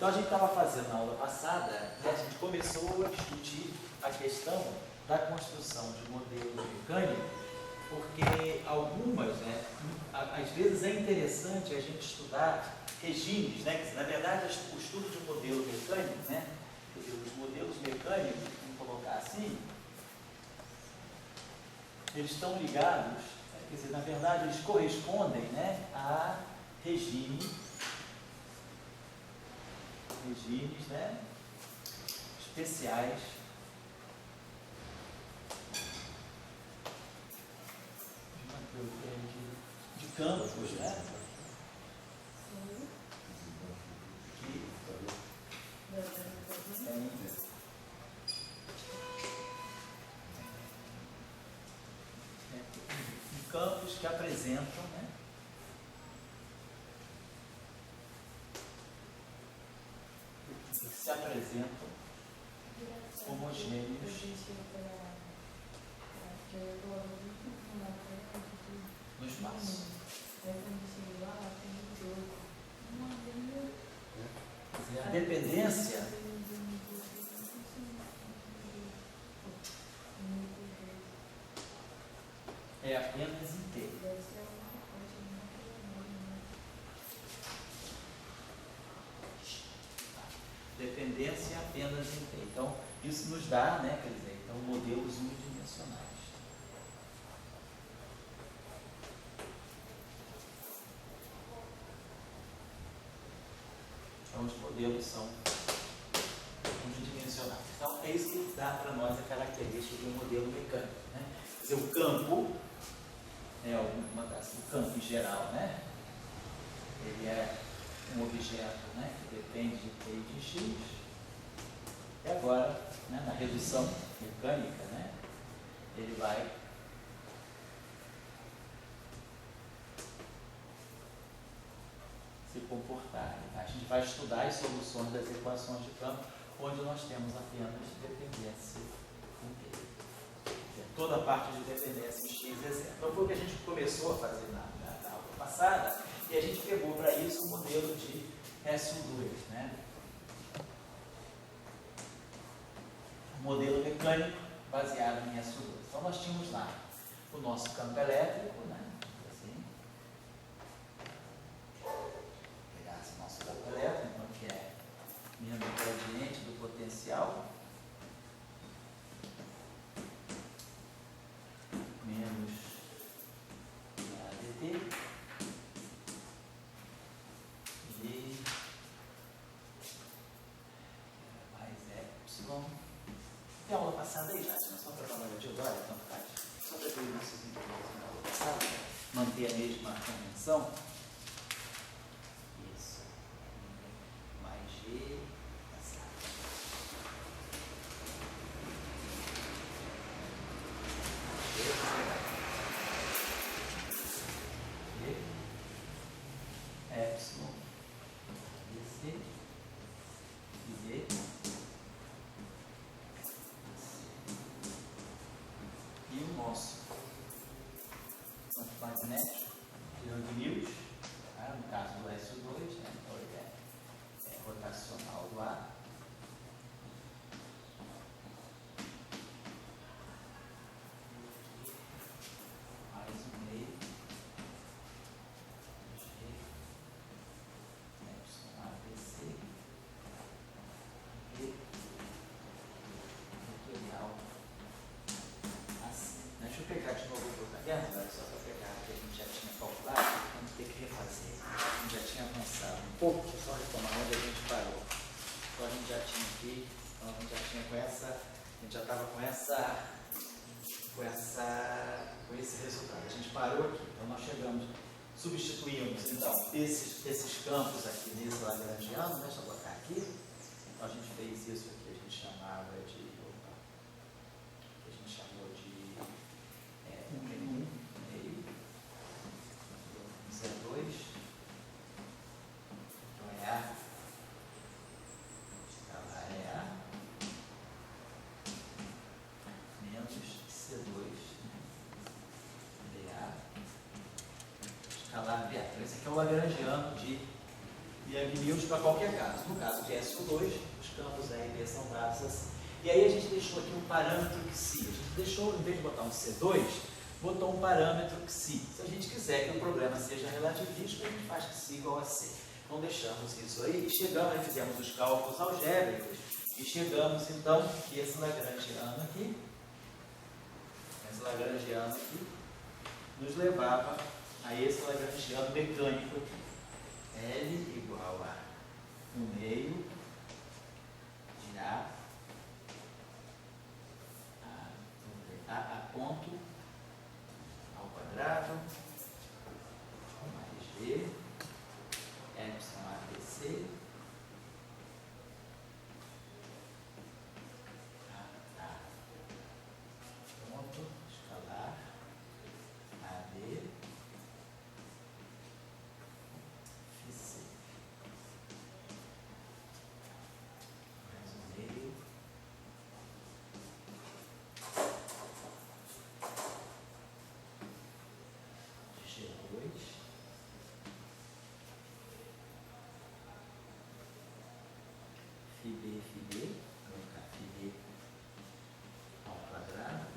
Então a gente estava fazendo na aula passada, né, a gente começou a discutir a questão da construção de modelos mecânicos, porque algumas, né, às vezes é interessante a gente estudar regimes, né, que na verdade o estudo de um modelo mecânico, né, quer dizer, os modelos mecânicos, vamos colocar assim, eles estão ligados, quer dizer, na verdade eles correspondem, né, a regimes, né, especiais de campos, né, campos que apresentam, né, que se apresentam homogêneos no espaço. A dependência é apenas em T. Dependência apenas em T. Então, isso nos dá, né, quer dizer, então, modelos unidimensionais. Então, os modelos são unidimensionais. Então, é isso que dá para nós a característica de um modelo mecânico, né? Quer dizer, o campo, o campo em geral, né, ele é um objeto, né, que depende de T e de X. E agora, né, na redução mecânica, né, ele vai se comportar. A gente vai estudar as soluções das equações de campo, onde nós temos apenas dependência em T. Toda a parte de dependência em X é zero. Então foi o que a gente começou a fazer na aula passada, e a gente pegou para isso o modelo de SU2, né? Um modelo mecânico baseado em SU2. Então nós tínhamos lá o nosso campo elétrico, né? Assim. Pegasse o nosso campo elétrico, então, que é menos o gradiente do potencial, menos ADT, e mais epsilon. Tem aula passada aí, Jássio, só para dar uma olhadinha, olha, tanto faz. Só para ter nossos intervalos na aula passada, manter a mesma convenção. Isso. Mais G, epsilon, DC, Z, e o nosso campo magnético, de Lewis, tá? No caso do SO2, né? Então ele é rotacional do ar. Mais um meio, G, epsilon ABC, e vetorial assim. Deixa eu pegar de novo o caderno, só para pegar o que a gente já tinha calculado, vamos ter que refazer. A gente já tinha avançado um pouco, deixa eu só retomar onde a gente parou. Então a gente já tinha aqui, então a gente já tinha a gente já estava com esse resultado. A gente parou aqui, então nós substituímos então esses campos aqui nesse lagrangiano, deixa eu botar aqui. Então a gente fez isso aqui, a gente chamava de, que a gente chamou de 1 meio, Z2, então é A, escalar é A, menos C2, BA, escalar BA. Então esse aqui é o lagrangiano de Yang Mills para qualquer caso. No caso de SO2, os campos A e B são dados assim. E aí a gente deixou aqui um parâmetro Xi. A gente deixou, em vez de botar um C2, botou um parâmetro Xi. Se a gente quiser que o problema seja relativístico, a gente faz Xi igual a C. Então deixamos isso aí e chegamos, aí fizemos os cálculos algébricos e chegamos então que esse Lagrangiano aqui, nos levava a esse Lagrangiano mecânico aqui. L igual a 1 meio de A ponto ao quadrado mais B epsilon ABC ponto escalar AD FC mais 1 meio de G2 FB, colocar FB ao quadrado,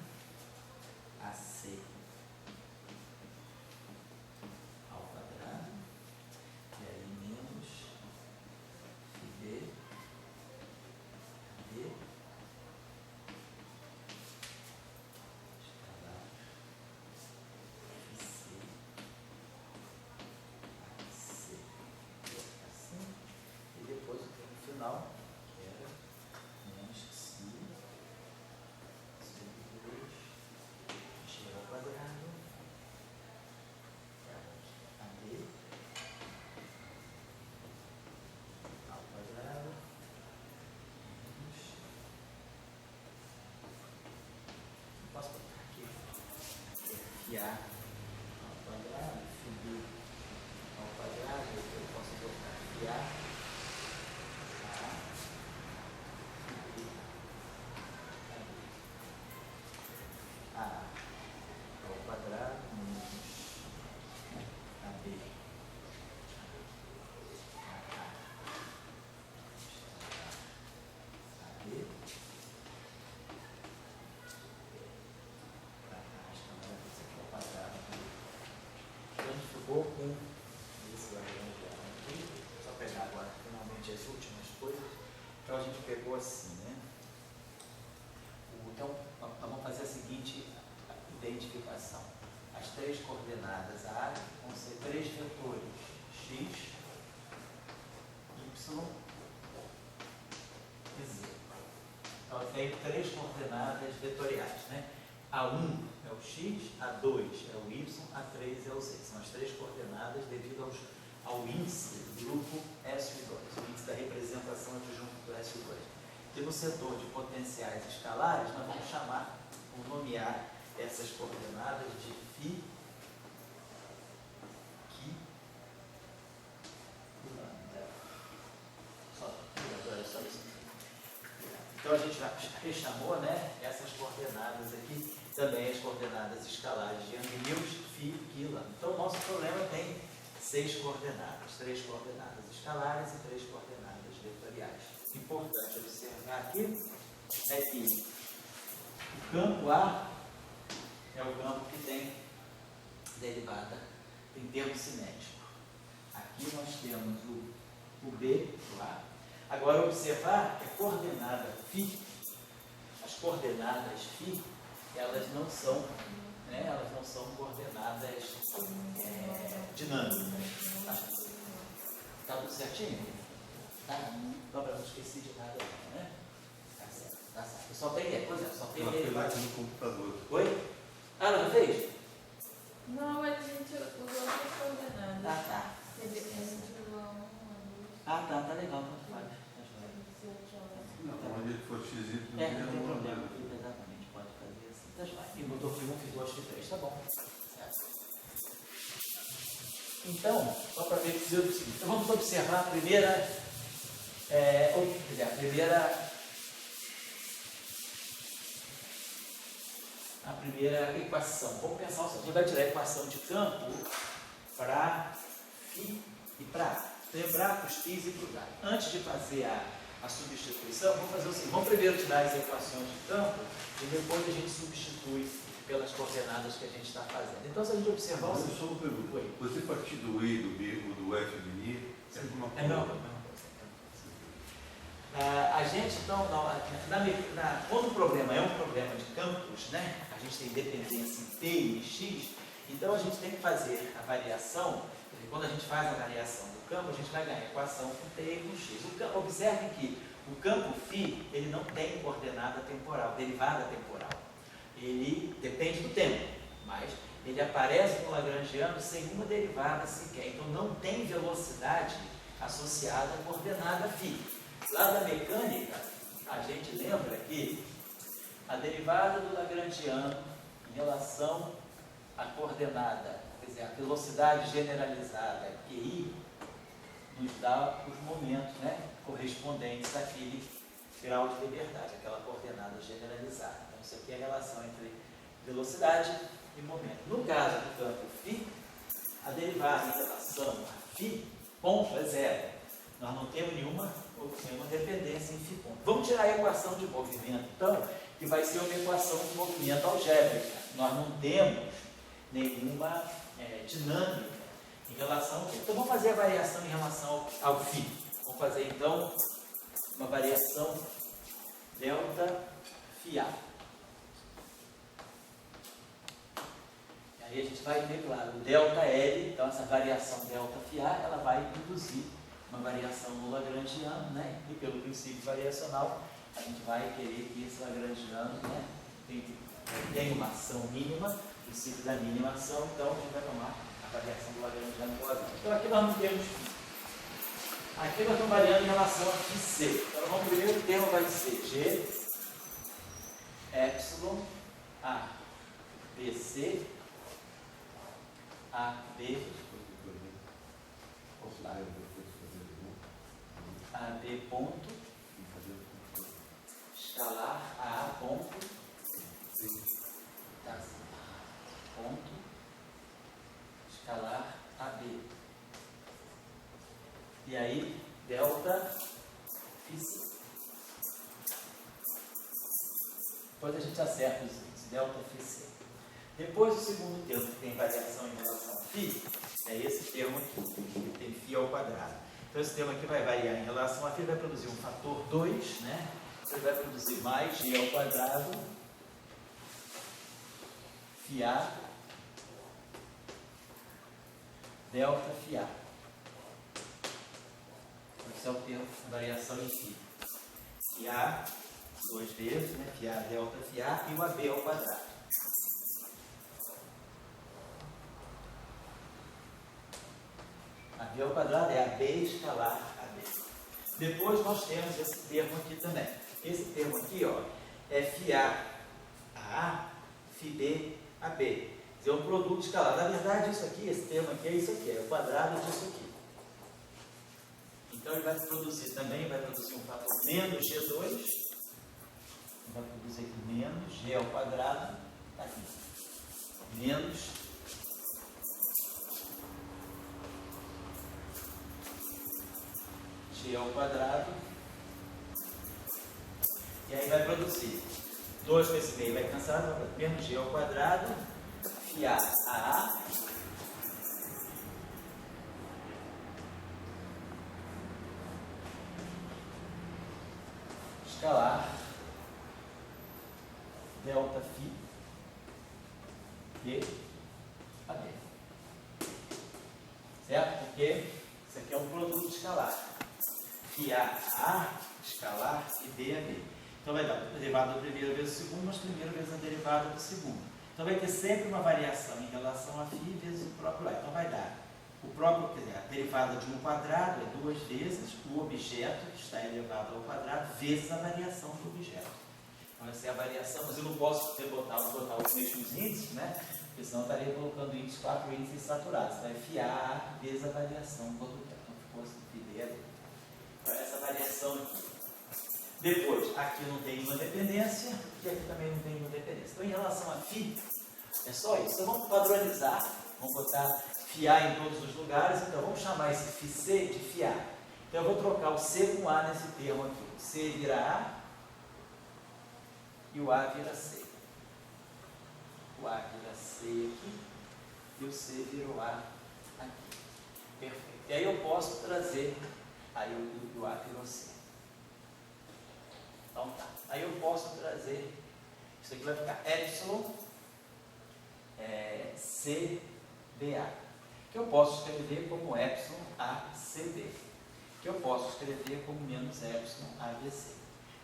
AC ao quadrado, e aí menos FB, AD, escalar, FC, AC, assim, e depois o termo final, que era menos Xi sobre 2 G ao quadrado, AD ao quadrado, menos, posso botar aqui, FA ao quadrado, FB ao quadrado, eu posso botar FA, A ao quadrado menos AB AB ao quadrado. Então a gente ficou com esse Lagrangiano aqui. Só pegar agora finalmente as últimas coisas. Então a gente pegou assim, né? Então nós vamos fazer a seguinte identificação. As três coordenadas A vão ser três vetores x, y e z. Então eu tenho três coordenadas vetoriais, né? A1 é o x, A2 é o y, A3 é o z. São as três coordenadas devido ao índice do grupo SU2, o índice da representação adjunto do SU2. E no setor de potenciais escalares, nós vamos nomear essas coordenadas de φ, Qi e lambda. Só isso. Então a gente já rechamou, né, essas coordenadas aqui, também as coordenadas escalares de Yang-Mills, φ, Qi, lambda. Então o nosso problema tem 6 coordenadas, 3 coordenadas escalares e 3 coordenadas vetoriais. Importante observar aqui é que o campo A é o campo que tem derivada em termo cinético. Aqui nós temos o B, o A. Agora, observar que a coordenada φ, as coordenadas φ, elas não são coordenadas dinâmicas. Tá tudo certinho? Tá? Então, eu não esqueci de nada, né? Tá certo, tá certo. Eu só tem, pois é, só tem derivada. No computador. Oi? Ah, não fez? Não, mas a gente usou outras coordenadas. Ah, tá. A gente usou uma, duas. Ah, tá legal, tanto faz. Não, onde ele for x, y, Não tem problema, exatamente, pode fazer assim. Tá joia. E botou que 1, fiz 2, fiz 3, tá bom. Certo. Então, só para ver que o seguinte, então vamos observar a primeira equação. Vamos pensar o seguinte, a gente vai tirar a equação de campo para φ e para A. lembrar para os pis e para o galho. Antes de fazer a substituição, vamos fazer o seguinte: vamos primeiro tirar as equações de campo e depois a gente substitui pelas coordenadas que a gente está fazendo. Então, se a gente observar... Mas só uma pergunta. Você partir do E, do B ou do F do I, é uma coisa? É não, não. A gente, então, quando o problema é um problema de campos, né, a gente tem dependência em T e em X, então a gente tem que fazer a variação. Quando a gente faz a variação do campo, a gente vai ganhar a equação com T e com X. Observe que o campo φ, ele não tem coordenada temporal, derivada temporal. Ele depende do tempo, mas ele aparece no lagrangiano sem uma derivada sequer. Então não tem velocidade associada à coordenada φ. Lá da mecânica, a gente lembra que a derivada do lagrangiano em relação à coordenada, quer dizer, a velocidade generalizada QI, nos dá os momentos, né, correspondentes àquele grau de liberdade, aquela coordenada generalizada. Então, isso aqui é a relação entre velocidade e momento. No caso do campo φ, a derivada em relação a φ, ponto, é zero. Nós não temos nenhuma dependência em φ ponto. Vamos tirar a equação de movimento, então, que vai ser uma equação de movimento algébrica. Nós não temos nenhuma dinâmica em relação ao... Então, vamos fazer a variação em relação ao φ. Vamos fazer, então, uma variação delta φA. E aí a gente vai ter, claro, o delta L, então essa variação delta φA, ela vai induzir uma variação no lagrangiano, né? E pelo princípio variacional, a gente vai querer que esse lagrangiano, né, tem uma ação mínima, princípio da mínima ação, então a gente vai tomar a variação do lagrangiano com a vida. Então aqui nós não temos... Aqui nós estamos variando em relação a φc. Então o primeiro termo vai ser G, epsilon, A, BC, AB, AB ponto, escalar A ponto, ponto, escalar AB. E aí, delta φc. Depois a gente acerta os índices, delta φc. Depois o segundo termo que tem variação em relação a φ, é esse termo aqui, que tem φ ao quadrado. Então esse termo aqui vai variar em relação a φ, vai produzir um fator 2, né? Você vai produzir mais g ao quadrado, φA, delta φA. Esse é o termo de variação em φ. φA, duas vezes, né? φA, delta φA, e o AB ao quadrado. AB ao quadrado é AB escalar AB. Depois nós temos esse termo aqui também. Esse termo aqui, ó, é φA a φB a B. Quer dizer, um produto escalar. Na verdade, isso aqui, esse termo aqui é isso aqui, é o quadrado disso aqui. Então ele vai produzir também, vai produzir um fator menos G2, vai produzir aqui menos G ao quadrado, tá aqui, menos G ao quadrado, e aí vai produzir 2 com esse meio vai cancelar, menos G ao quadrado, φA a escalar delta φ e AB. Certo? Porque isso aqui é um produto escalar. φA a escalar e B a B. Então vai dar a derivada da primeira vezes o segundo, mas primeira vezes a derivada do segundo. Então vai ter sempre uma variação em relação a φ vezes o próprio A. Então vai dar o próprio, quer dizer, a derivada de um quadrado é 2 vezes o objeto que está elevado ao quadrado vezes a variação do objeto. Então essa é a variação, mas eu não posso botar os mesmos índices, né? Porque senão eu estaria colocando índices, 4 índices saturados. Então é φA vezes a variação do objeto. Então ficou assim, φD ali. Então essa variação aqui. Depois, aqui não tem nenhuma dependência e aqui também não tem nenhuma dependência. Então em relação a φ, é só isso. Então vamos padronizar, vamos botar fiar em todos os lugares, então vamos chamar esse φC de fiar. Então eu vou trocar o C com A nesse termo aqui. O C vira A e o A vira C. O A vira C aqui e o C vira o A aqui. Perfeito. E aí eu posso trazer, aí o A virou C. Então tá. Aí eu posso trazer, isso aqui vai ficar epsilon CBA, que eu posso escrever como epsilon ACB, que eu posso escrever como menos epsilon ABC.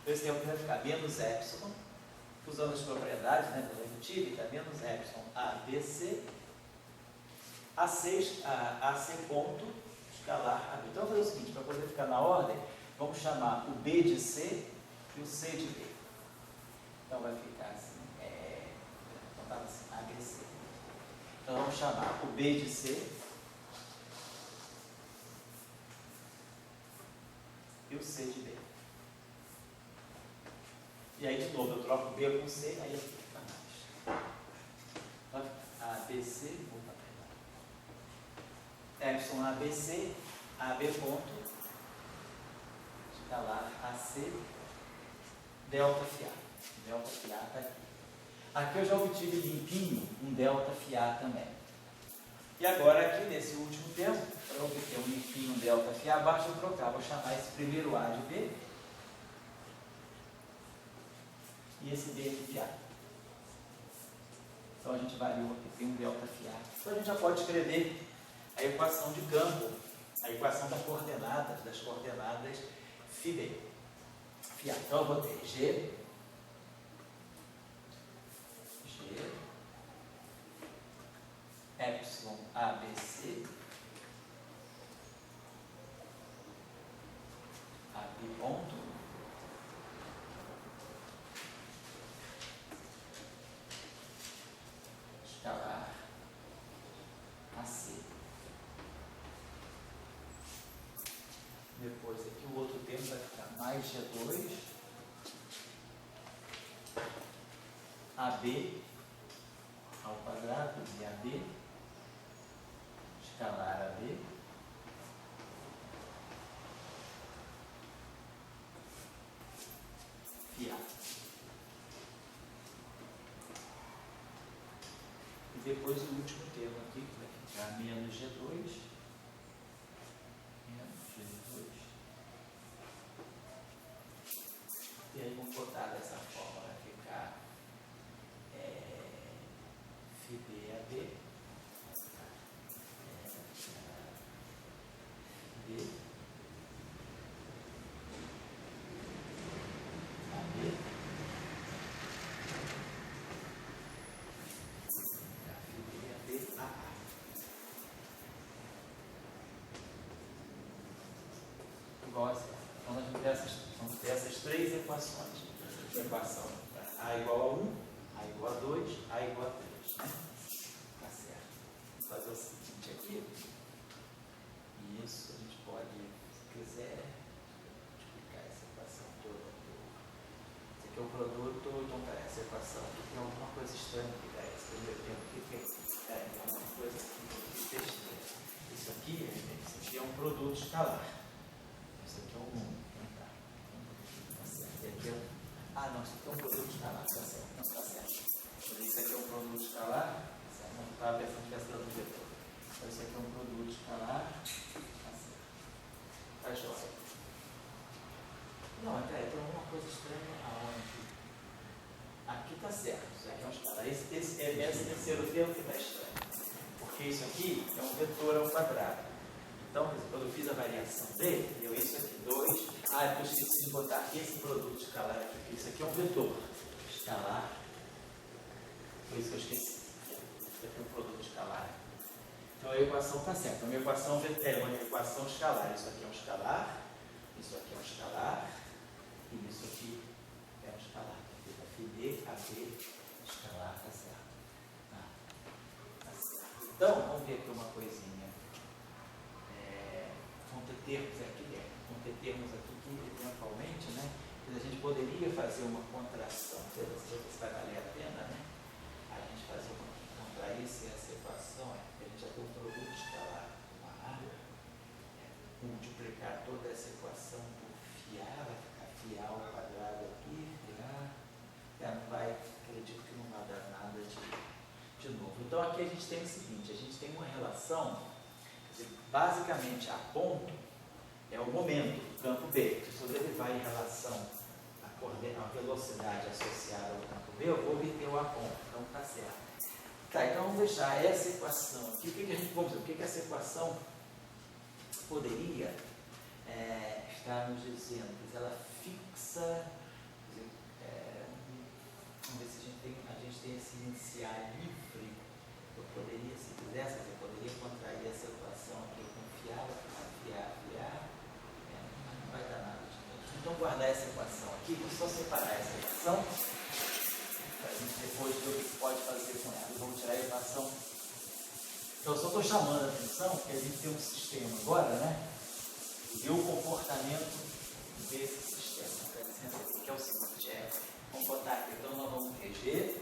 Então esse termo vai ficar menos epsilon, usando as propriedades, né, da redutívica, menos epsilon ABC, AC ponto, escalar AB. Então vamos fazer o seguinte, para poder ficar na ordem, vamos chamar o B de C e o C de B. Então vai ficar assim, então estava assim, ABC. Então vamos chamar o B de C e o C de B. E aí de novo eu troco B com C, aí aqui fica mais. Então, ABC, vou para epsilon ABC, AB ponto, escalar AC, delta FA. Delta FA está aqui. Aqui eu já obtive limpinho um delta FA também. E agora aqui nesse último termo, para obter um limpinho um delta FA, basta eu trocar. Vou chamar esse primeiro A de B e esse B de FA. Então a gente variou aqui, tem um delta FA. Então a gente já pode escrever a equação de campo, a equação das coordenadas φB. FA. Então eu vou ter G epsilon ABC AB ponto escalar AC. Depois aqui o outro termo vai ficar mais G2 AB ao quadrado de AB escalar AB FA. E depois o último termo aqui, que vai ficar menos G2, e aí vamos botar dessa forma, vai ficar FBAB, B, AB, FBAB, AA. Igual assim. Então nós vamos ter essas três equações. Equação A igual a 1, A igual a 2, A igual a 3. Né? Tá certo. Vamos fazer o seguinte aqui. Isso, a gente pode, se quiser, multiplicar essa equação toda. Esse aqui é o produto, então tá, essa equação aqui tem alguma coisa estranha aqui, tá? Esse primeiro tempo aqui tem alguma coisa aqui, besteira. Isso aqui é um produto escalar. Isso aqui é um número. Tá certo. E aqui não, isso aqui é um produto escalar, tá certo. Não, tá certo. Isso aqui é um produto escalar, não estava pensando que tivesse dado um vetor. Então isso aqui é um produto escalar, tá certo. Tá joia. Não, até tem alguma coisa estranha aonde? Aqui tá certo, isso aqui é um escalar. Esse terceiro termo que está estranho. Porque isso aqui é um vetor ao quadrado. Então, quando eu fiz a variação dele, deu isso aqui, 2. Eu esqueci de botar aqui esse produto escalar aqui. Isso aqui é um vetor escalar. Por isso que eu esqueci. Isso aqui é um produto escalar. Então a equação está certa. A minha equação é uma equação escalar. Isso aqui é um escalar. Isso aqui é um escalar. E isso aqui é um escalar. Fica FB, AB, escalar, está certo. Tá certo. Então, vamos ver aqui uma coisinha. Vão ter termos aqui que, eventualmente, né, a gente poderia fazer uma contração, não sei se vai valer a pena, né? A gente fazer uma contra isso e essa equação, a gente já tem um produto multiplicar toda essa equação por φ, vai ficar φ ao quadrado aqui, não vai, acredito que não vai dar nada de novo. Então aqui a gente tem o seguinte, a gente tem uma relação, quer dizer, basicamente a ponto é o momento do campo B. Se eu derivar em relação à velocidade associada ao campo B, eu vou obter o A ponto, então está certo. Tá, então vamos deixar essa equação aqui. O que a gente vamos dizer? O que essa equação poderia estar nos dizendo? Ela fixa. Vamos ver se a gente tem esse iniciar livre. Eu poderia, se quisesse, eu poderia contrair essa equação aqui com fiar, não vai dar nada de novo. Então guardar essa equação aqui, vou só separar essa equação. Para a gente depois ver o que pode fazer com ela. Vamos tirar a equação. Então, eu só estou chamando a atenção que a gente tem um sistema agora, né? E o comportamento desse sistema. Dá licença aqui, que é o seguinte: vamos botar aqui, então nós vamos ter G,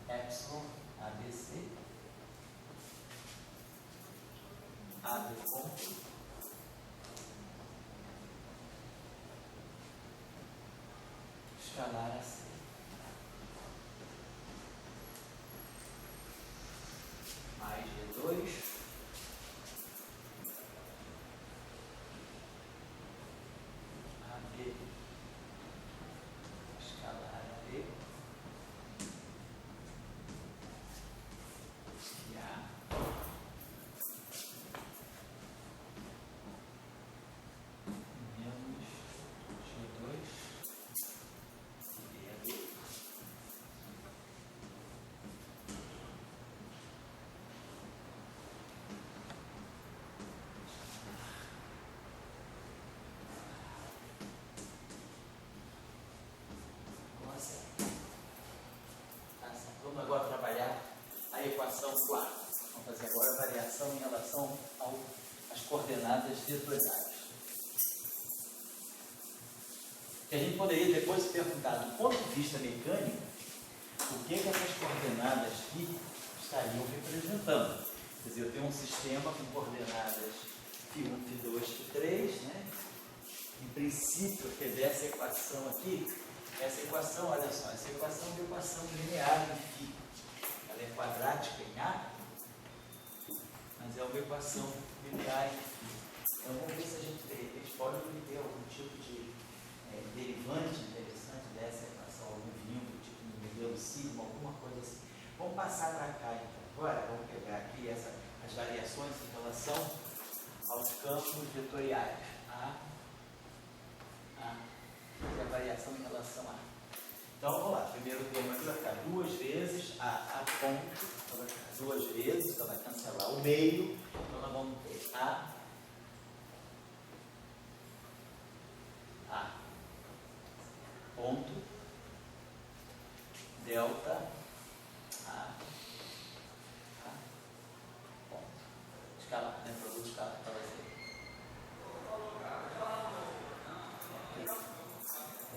epsilon, ABC, AB ponto, escalar AC. Mais G2, AB, escalar AB, e A, menos G2, e AB. Vamos agora trabalhar a equação 4. Vamos fazer agora a variação em relação às coordenadas vetoriais. Que a gente poderia depois se perguntar, do ponto de vista mecânico, o que essas coordenadas aqui estariam representando. Quer dizer, eu tenho um sistema com coordenadas φ1, φ2, φ3, né? Em princípio, quer dizer, essa equação aqui, essa equação, olha só, essa equação é uma equação linear em φ. Ela é quadrática em A, mas é uma equação linear em φ. Então vamos ver se a gente, de repente, pode obter algum tipo de derivante interessante dessa equação, algum vínculo, tipo no modelo sigma, alguma coisa assim. Vamos passar para cá então. Agora vamos pegar aqui as variações em relação aos campos vetoriais. E a variação em relação a. Então vamos lá, primeiro termo aqui vai ficar duas vezes a ponto, então vai ficar duas vezes, então vai cancelar o meio, então nós vamos ter a ponto, delta, a ponto. Escalar, né? Produto escalar, então vai ser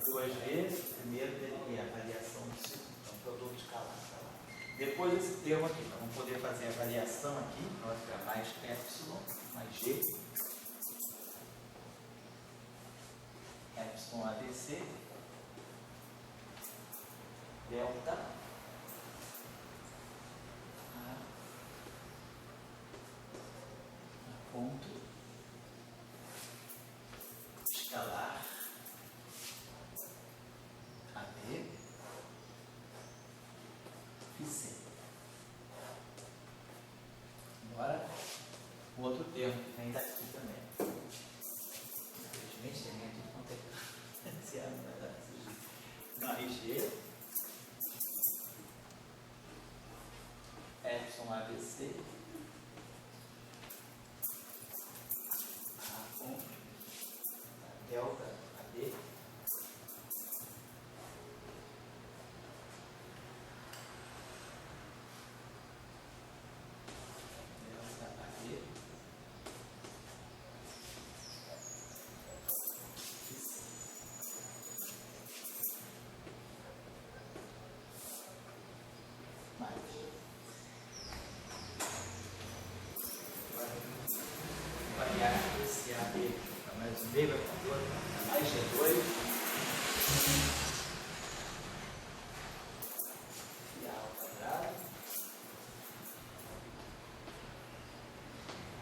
duas vezes, primeiro e a variação do segundo, então produto escalar. Depois desse termo aqui, nós vamos poder fazer a variação aqui, então vai ficar mais epsilon, mais g, epsilon ABC, delta, a ponto, escalar, AB, e C. Agora, o outro termo que vem daqui também. Infelizmente, tem tudo quanto é esse ano, vai dar desse jeito. Mais G, epsilon ABC, A ponto, delta AB, menos um meio, vai ficar 2, vai ficar mais G2. E A ao quadrado.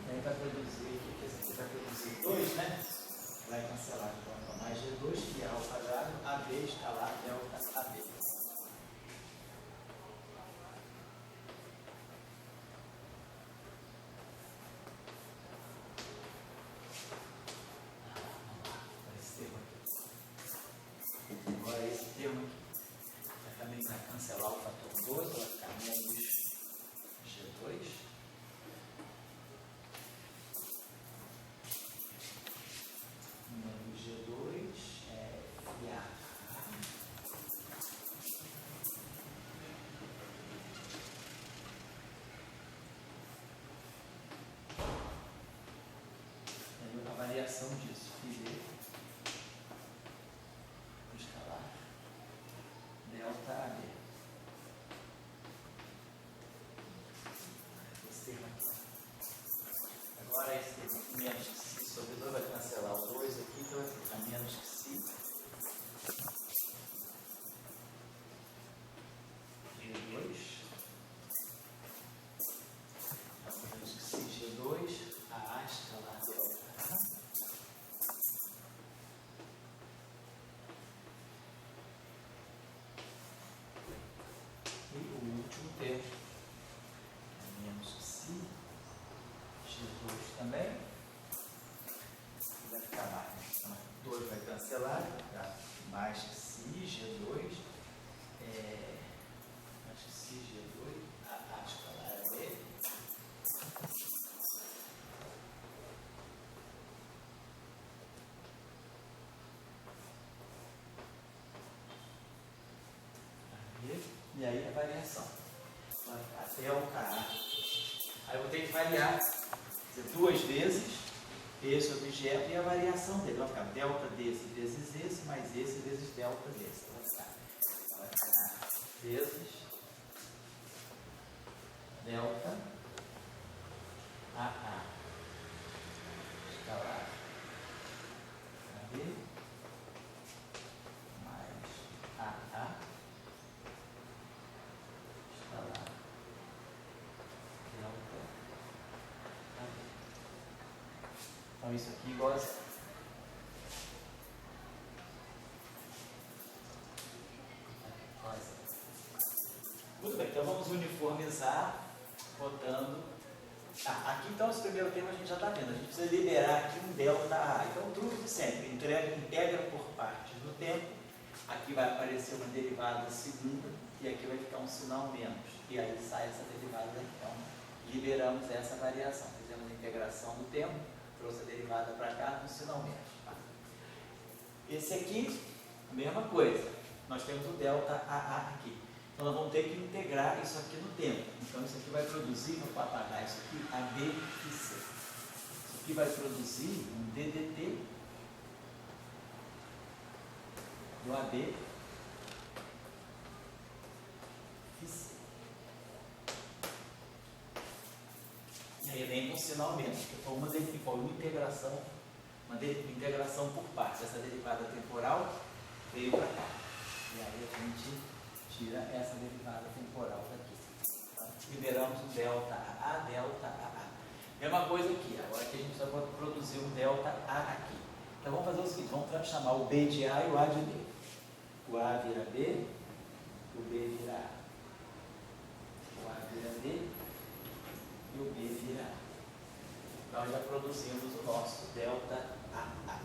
E aí vai produzir, o que esse aqui vai produzir? 2, né? Vai cancelar, então, mais G2, que é A ao quadrado, AB escalar delta AB. Agora esse termo aqui também vai cancelar o fator 2, vai ficar menos G2. Menos G2 é FA. A variação disso, FD. Delta AB. Esse termo aqui. Agora esse termo aqui, menos que si sobre 2, vai cancelar o 2 aqui, então vai ficar menos que si. G2. Menos que si G2. A escalar delta A. E o último termo é menos que si, G2 também, vai ficar mais, então 2 vai cancelar, vai ficar mais que si, G2, mais que si, G2, A escalar é B. E aí a variação vai ficar delta A. Aí eu vou ter que variar duas vezes esse objeto e a variação dele. Vai ficar delta desse vezes esse, mais esse vezes delta desse. Então vai ficar vezes delta AA. Escalar AB mais AA. Então isso aqui igual a zero. Muito bem, então vamos uniformizar botando. Aqui então esse primeiro termo a gente já está vendo. A gente precisa liberar aqui um delta A. Então truque de sempre, integra por partes do tempo. Aqui vai aparecer uma derivada segunda e aqui vai ficar um sinal menos. E aí sai essa derivada daqui. Então liberamos essa variação. Fizemos a integração do tempo, trouxe a derivada para cá com sinal menos. Tá? Esse aqui, a mesma coisa. Nós temos o delta AA aqui. Então nós vamos ter que integrar isso aqui no tempo. Então isso aqui vai produzir, vou apagar isso aqui, AB e C. Isso aqui vai produzir um DDT do AB e C. E aí vem com sinal menos, que foi uma integração por partes. Essa derivada temporal veio para cá. E aí a gente tira essa derivada temporal daqui. Tá? Liberamos o delta AA, delta AA. Mesma coisa aqui, agora que a gente precisa produzir um delta A aqui. Então vamos fazer o seguinte, vamos chamar o B de A e o A de B. O A vira B, o B vira A. O A vira B e o B vira A. Então já produzimos o nosso delta AA.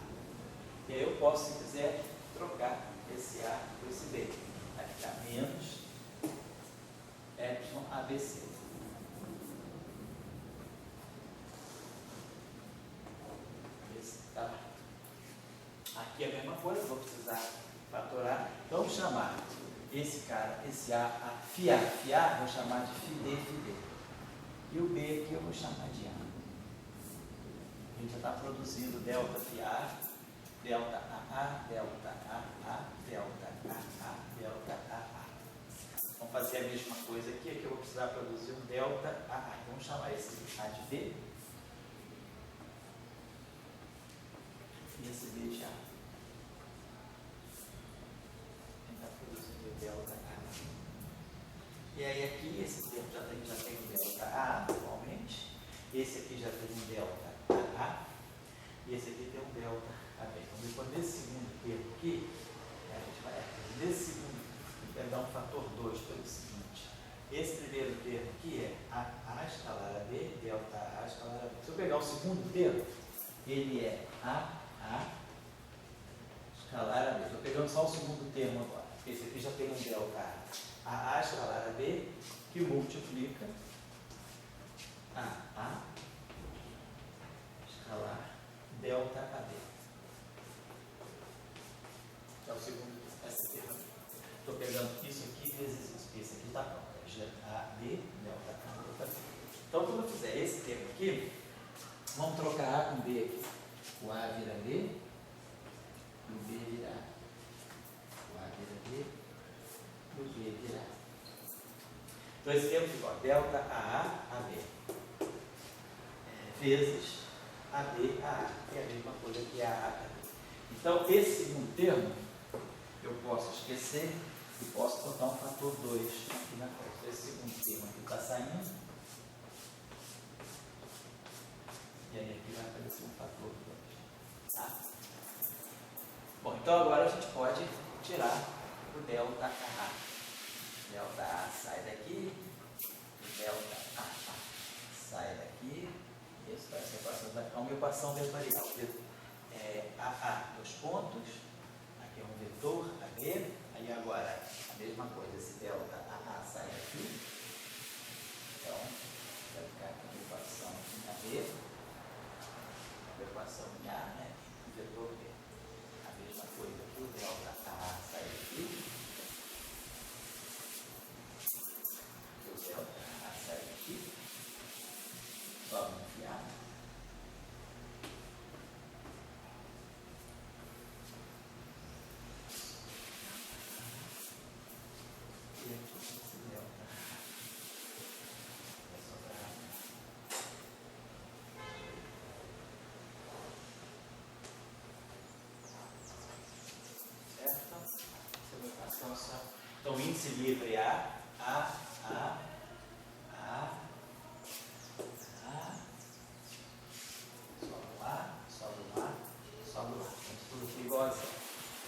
E aí eu posso, se quiser, trocar esse A por esse B. Vai ficar menos epsilon ABC. Esse tá lá. Aqui é a mesma coisa, vou precisar fatorar. Então vamos chamar esse cara, esse A φA. φA vou chamar de φD. E o B aqui eu vou chamar de A. A gente já está produzindo delta φA, delta AA, delta AA, delta AA, delta AA. Vamos fazer a mesma coisa aqui eu vou precisar produzir um delta AA. Vamos chamar esse A de B. e esse B de A. Tentar produzir o delta A. E aí aqui, esse termo já tem um delta A atualmente. Esse aqui já tem um delta AA. E esse aqui tem um delta AB. Então depois desse segundo termo aqui, a gente vai nesse segundo, vai dar um fator 2 pelo seguinte. Esse primeiro termo aqui é AA escalar AB, delta A escalar AB. Se eu pegar o segundo termo, ele é AA escalar AB. Estou pegando só o segundo termo agora. Esse aqui já tem um delta A. AA escalar AB, que multiplica AA escalar delta AB. É o segundo, essa termo. Estou pegando isso aqui vezes isso. Esse aqui está pronto. AB, delta A, delta B. Então, quando eu fizer esse termo aqui, vamos trocar A com B aqui. O A vira B, e o B vira A. O A vira B, e o B vira A. Então, esse termo ficou delta AA, AB. Vezes AB, AA, que é a mesma coisa que AA, AB. Então, esse segundo termo, eu posso esquecer e posso botar um fator 2 aqui na frente. Esse segundo termo aqui está saindo. E aí aqui vai aparecer um fator 2. Tá? Bom, então agora a gente pode tirar o delta A. Delta A sai daqui, delta A sai daqui. Isso vai ser uma equação vetorial. AA, dois pontos, aqui é um vetor AB, aí agora a mesma coisa, esse delta AA sai daqui, então vai ficar aqui uma equação em AB, uma equação em A, né? Vetor B. A mesma coisa aqui, o delta AA sai daqui, o delta AA sai daqui, só vamos enfiar. Então, índice livre A, sobe um A. Tudo aqui igualzinho.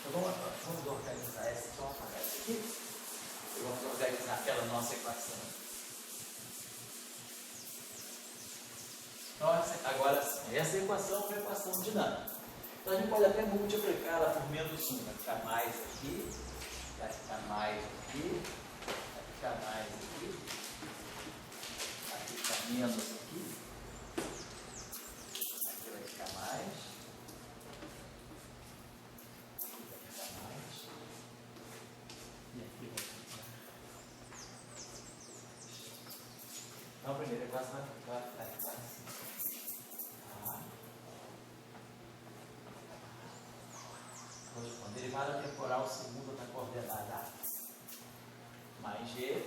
Então, vamos organizar essa, só apagar essa aqui. E vamos organizar aquela nossa equação. Então, agora sim, essa equação é uma equação dinâmica. Então, a gente pode até multiplicá-la por menos 1, vai ficar mais aqui. Vai ficar mais aqui, vai ficar mais aqui, vai ficar menos aqui, aqui vai ficar mais, aqui vai ficar mais, e aqui vai ficar. Então a primeira equação vai ficar assim. Derivada temporal segunda da coordenada A mais G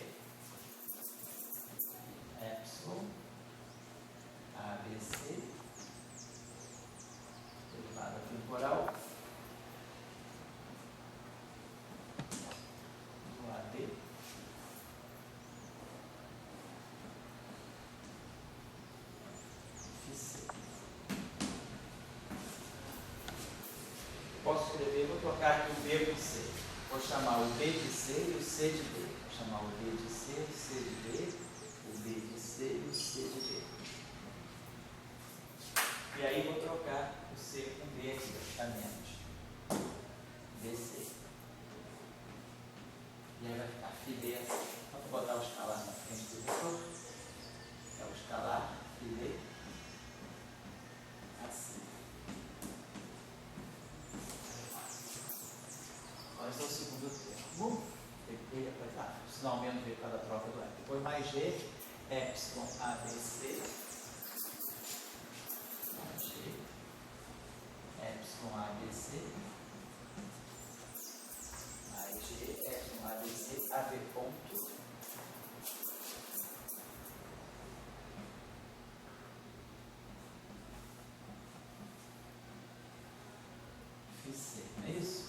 epsilon ABC, derivada temporal do AB de C. Posso escrever, vou trocar aqui o B com C. Vou chamar o B de C e o C de D. Vou chamar o B de C, o C de D, o B de C e o C de D. E aí vou trocar o C com B aqui, vai ficar menos. BC. E aí vai ficar filé assim. Então vou botar o escalar na frente do vetor. É o escalar filé assim. Esse é o segundo termo. Sinal menos veio para a troca do E. Depois mais G, epsilon ABC, mais G, epsilon ABC, mais G, epsilon ABC, AB ponto. C, não é isso?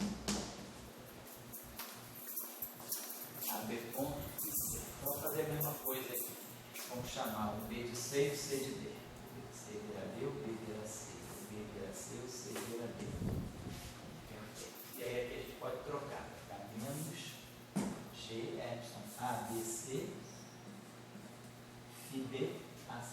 AB ponto e C. Então, vamos fazer a mesma coisa aqui. Vamos chamar o B de C e o C de D. O C vira B, o B vira C. O B vira C, o C vira D. E aí aqui a gente pode trocar. Tá? Menos G, epsilon, ABC, Φ, B, AC.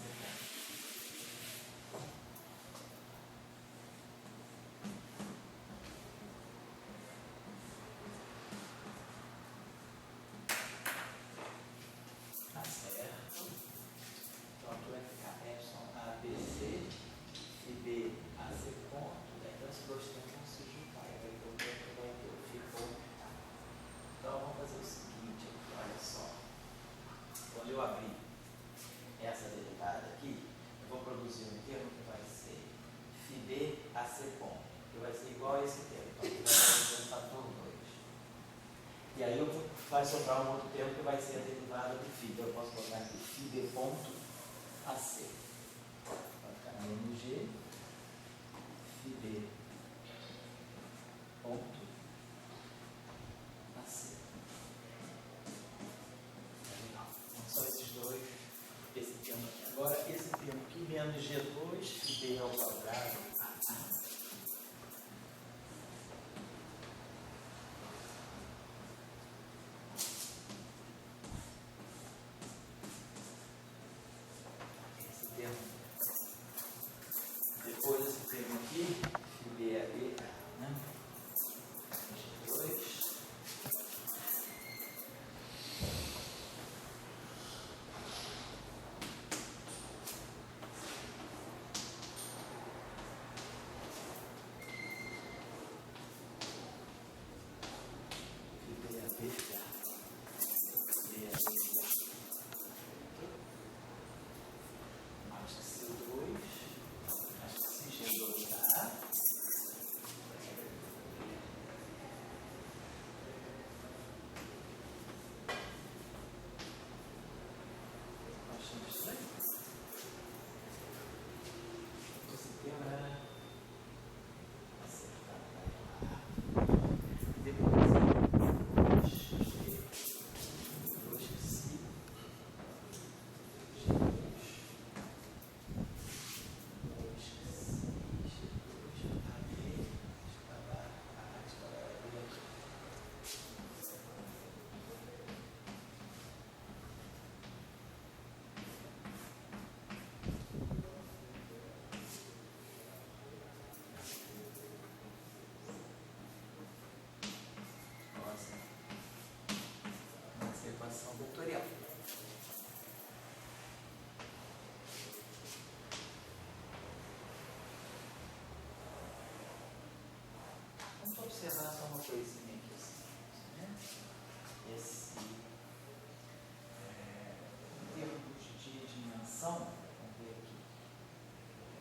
Tá certo. Então aqui vai ficar epsilon, ABC, Φ, B, AC ponto. Então esses dois termos vão se juntar. E vai ter o tempo, vai ter o Φ ponto. Então vamos fazer o seguinte, aqui, olha só. Quando eu abrir essa derivada aqui, eu vou produzir um termo que vai ser φB AC ponto, que vai ser igual a esse termo. Então aqui vai ser o fator 2. E aí vai sobrar um outro termo que vai ser a derivada do φ. Então eu posso colocar aqui φB ponto AC. Vai ficar menos G, φB ponto AC. Só esses dois, esse termo aqui. Agora, esse termo aqui, menos G2, B ao quadrado, esse termo. Depois, esse termo aqui, B é B, né? G2. Acho que C2, acho que se G2 tá. Achando estranho? Esse termo era acertado. Depois, equação vetorial. Vamos observar só uma coisinha aqui. Né? Esse, em termos de dimensão, vamos ver aqui.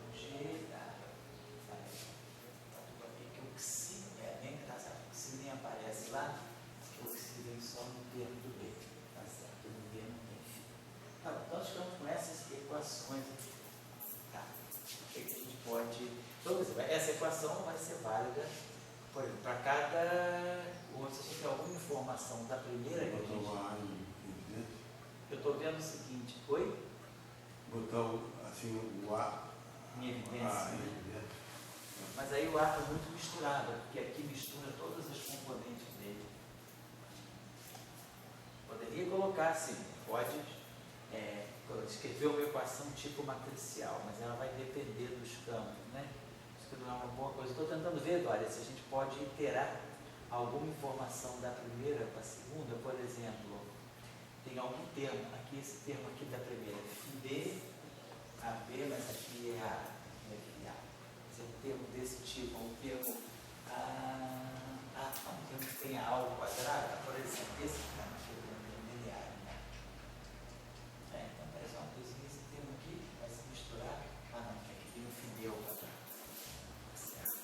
O G tá tudo aqui que o Xi é bem engraçado. O Xi nem aparece lá, o Xi vem só no termo do B. Tá certo? No B não tem fim. Tá, então nós ficamos com essas equações aqui. Tá. O que a gente pode. Então, essa equação vai ser válida, por exemplo, para cada. Se você tiver alguma informação da primeira que a gente. Eu estou vendo o seguinte, oi? Botar assim o A. Em evidência. Mas aí o A está muito misturado, porque aqui mistura todas as componentes dele. Poderia colocar assim, pode escrever uma equação tipo matricial, mas ela vai depender dos campos, né? Isso não é uma boa coisa. Estou tentando ver, Dória, se a gente pode iterar alguma informação da primeira para a segunda, por exemplo, tem algum termo, aqui esse termo aqui da primeira, FB, AB, mas aqui é A, se é um termo desse tipo, um termo um termo que tem A ao quadrado, por exemplo, esse termo aqui, o termo linear, né? Então, parece uma coisinha, esse termo aqui vai se misturar, não, que aqui tem um FB ao quadrado, certo?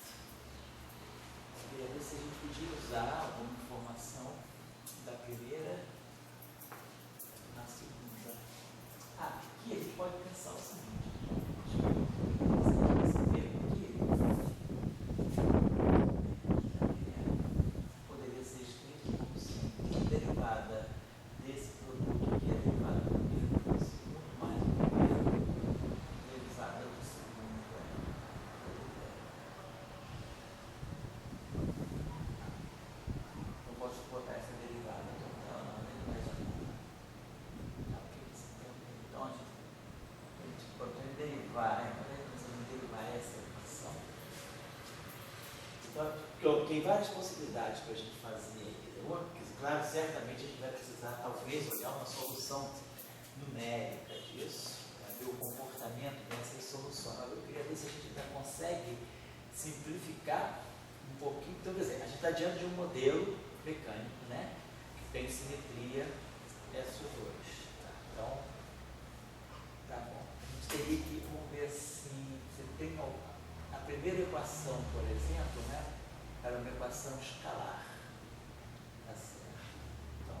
Eu queria ver se a gente podia usar alguma informação da primeira na segunda. Aqui a gente pode pensar o seguinte, esse termo aqui, Tem várias possibilidades para a gente fazer. Claro, certamente a gente vai precisar, talvez, olhar uma solução numérica disso, para ver o comportamento dessas soluções. Mas eu queria ver se a gente ainda consegue simplificar um pouquinho. Então, quer dizer, a gente está diante de um modelo mecânico, né, que tem simetria SO2. Tá? Então, tá bom. A gente teria que, vamos ver assim, você tem a primeira equação, por exemplo, né, era uma equação escalar. Tá certo? Então,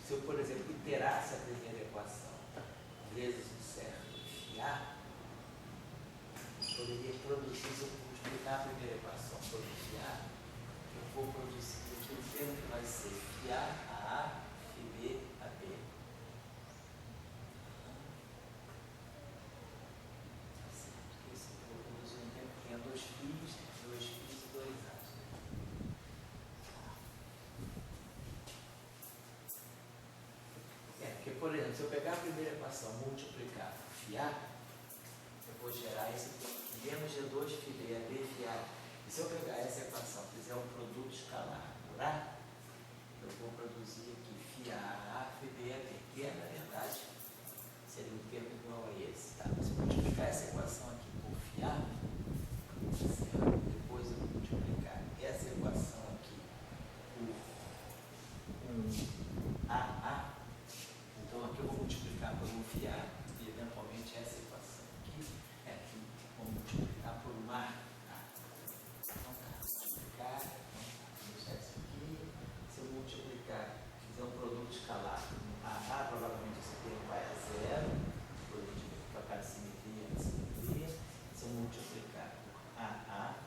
se eu, por exemplo, iterasse a primeira equação vezes o certo de A, eu poderia produzir, se eu multiplicar a primeira equação por A, eu vou produzir aqui o termo que vai ser φ a φb a B. Tá certo? Porque se eu vou produzir um termo que tenha dois φ's e dois A's. Porque, por exemplo, se eu pegar a primeira equação e multiplicar φA, eu vou gerar esse termo aqui, menos G2 φB a B φA. E se eu pegar essa equação e fizer um produto escalar por A, eu vou produzir aqui φA a φB a B, que na verdade seria um termo igual a esse. Tá? Se eu multiplicar essa equação aqui por φA, certo? Depois eu vou multiplicar essa equação aqui por AA. Então aqui eu vou multiplicar por um φA e eventualmente essa equação aqui é que vou multiplicar por um A. Então tá, multiplicar, vou deixar isso aqui. Se eu multiplicar, fizer um produto escalar com AA, provavelmente esse termo vai a zero, depois a gente vai trocar de simetria em simetria. Se eu multiplicar por AA,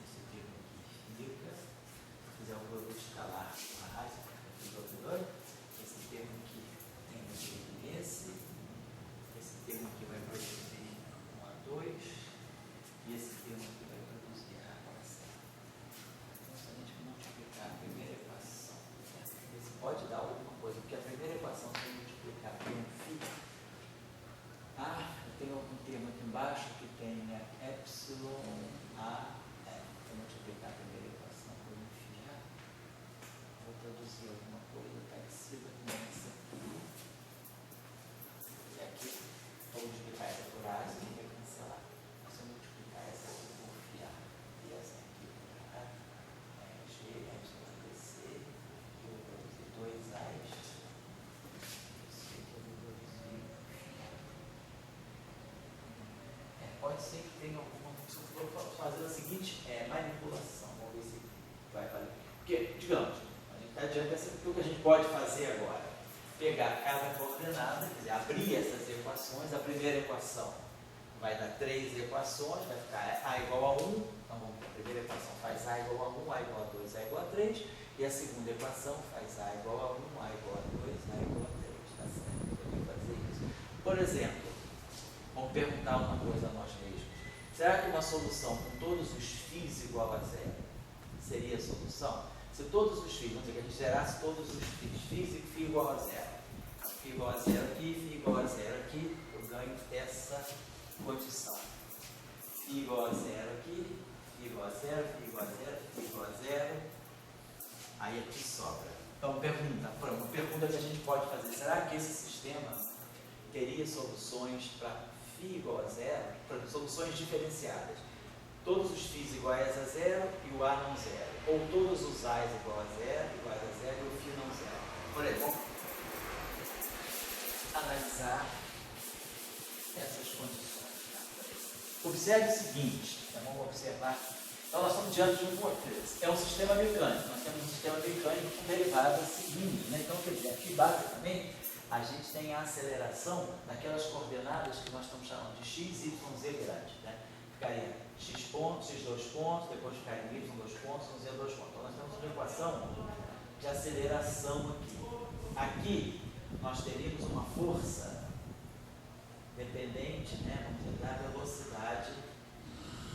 esse termo aqui fica. Se eu fizer um produto escalar com AA, esse termo aqui do esse termo aqui tem esse termo aqui vai produzir 1 a 2 e esse termo aqui vai produzir A para C. Então, se a gente multiplicar a primeira equação, esse pode dar alguma coisa, porque a primeira equação, se eu multiplicar por um φ, eu tenho algum termo aqui embaixo que tem epsilon A, se eu multiplicar a primeira equação por um φ, vou produzir alguma coisa parecida com essa aqui. E aqui, vou multiplicar essa por A, isso aqui vai cancelar. Se eu multiplicar essa aqui por φA e essa aqui por A, G, epsilon DC, eu vou produzir 2 A's. Isso aqui eu vou produzir pode ser que tenha alguma. Se eu for fazer a seguinte manipulação, vamos ver se vai valer. Porque, digamos, a gente está diante dessa, o que a gente pode fazer agora? Pegar cada coordenada, quer dizer, abrir essas equações. A primeira equação vai dar 3 equações, vai ficar A igual a 1. Então, a primeira equação faz A igual a 1, A igual a 2, A igual a 3. E a segunda equação faz A igual a 1, A igual a 2, A igual a 3. Tá certo? Eu tenho que fazer isso. Por exemplo, vamos perguntar uma coisa a nós mesmos. Será que uma solução com todos os φ igual a zero seria a solução? Se todos os φ, vamos dizer que a gente gerasse todos os φ e φ igual a zero. Φ igual a zero aqui, φ igual a zero aqui, eu ganho essa condição. Φ igual a zero aqui, φ igual a zero, φ igual a zero, φ igual a zero. Aí aqui sobra. Então, uma pergunta que a gente pode fazer. Será que esse sistema teria soluções para φ igual a zero, para soluções diferenciadas? Todos os φ iguais a zero e o A não zero. Ou todos os A's iguais a zero e o φ não zero. Por exemplo, analisar essas condições. Observe o seguinte, vamos observar. Então, nós estamos diante de um vortex. É um sistema mecânico. Nós temos um sistema mecânico com derivadas seguintes. Né? Então, quer dizer, aqui basicamente a gente tem a aceleração daquelas coordenadas que nós estamos chamando de x, y, z grande. Né? Ficaria x pontos, x2 pontos, depois ficaria y2 pontos, z2 pontos. Então, nós temos uma equação de aceleração aqui. Aqui, nós teríamos uma força dependente, né, vamos dizer, da velocidade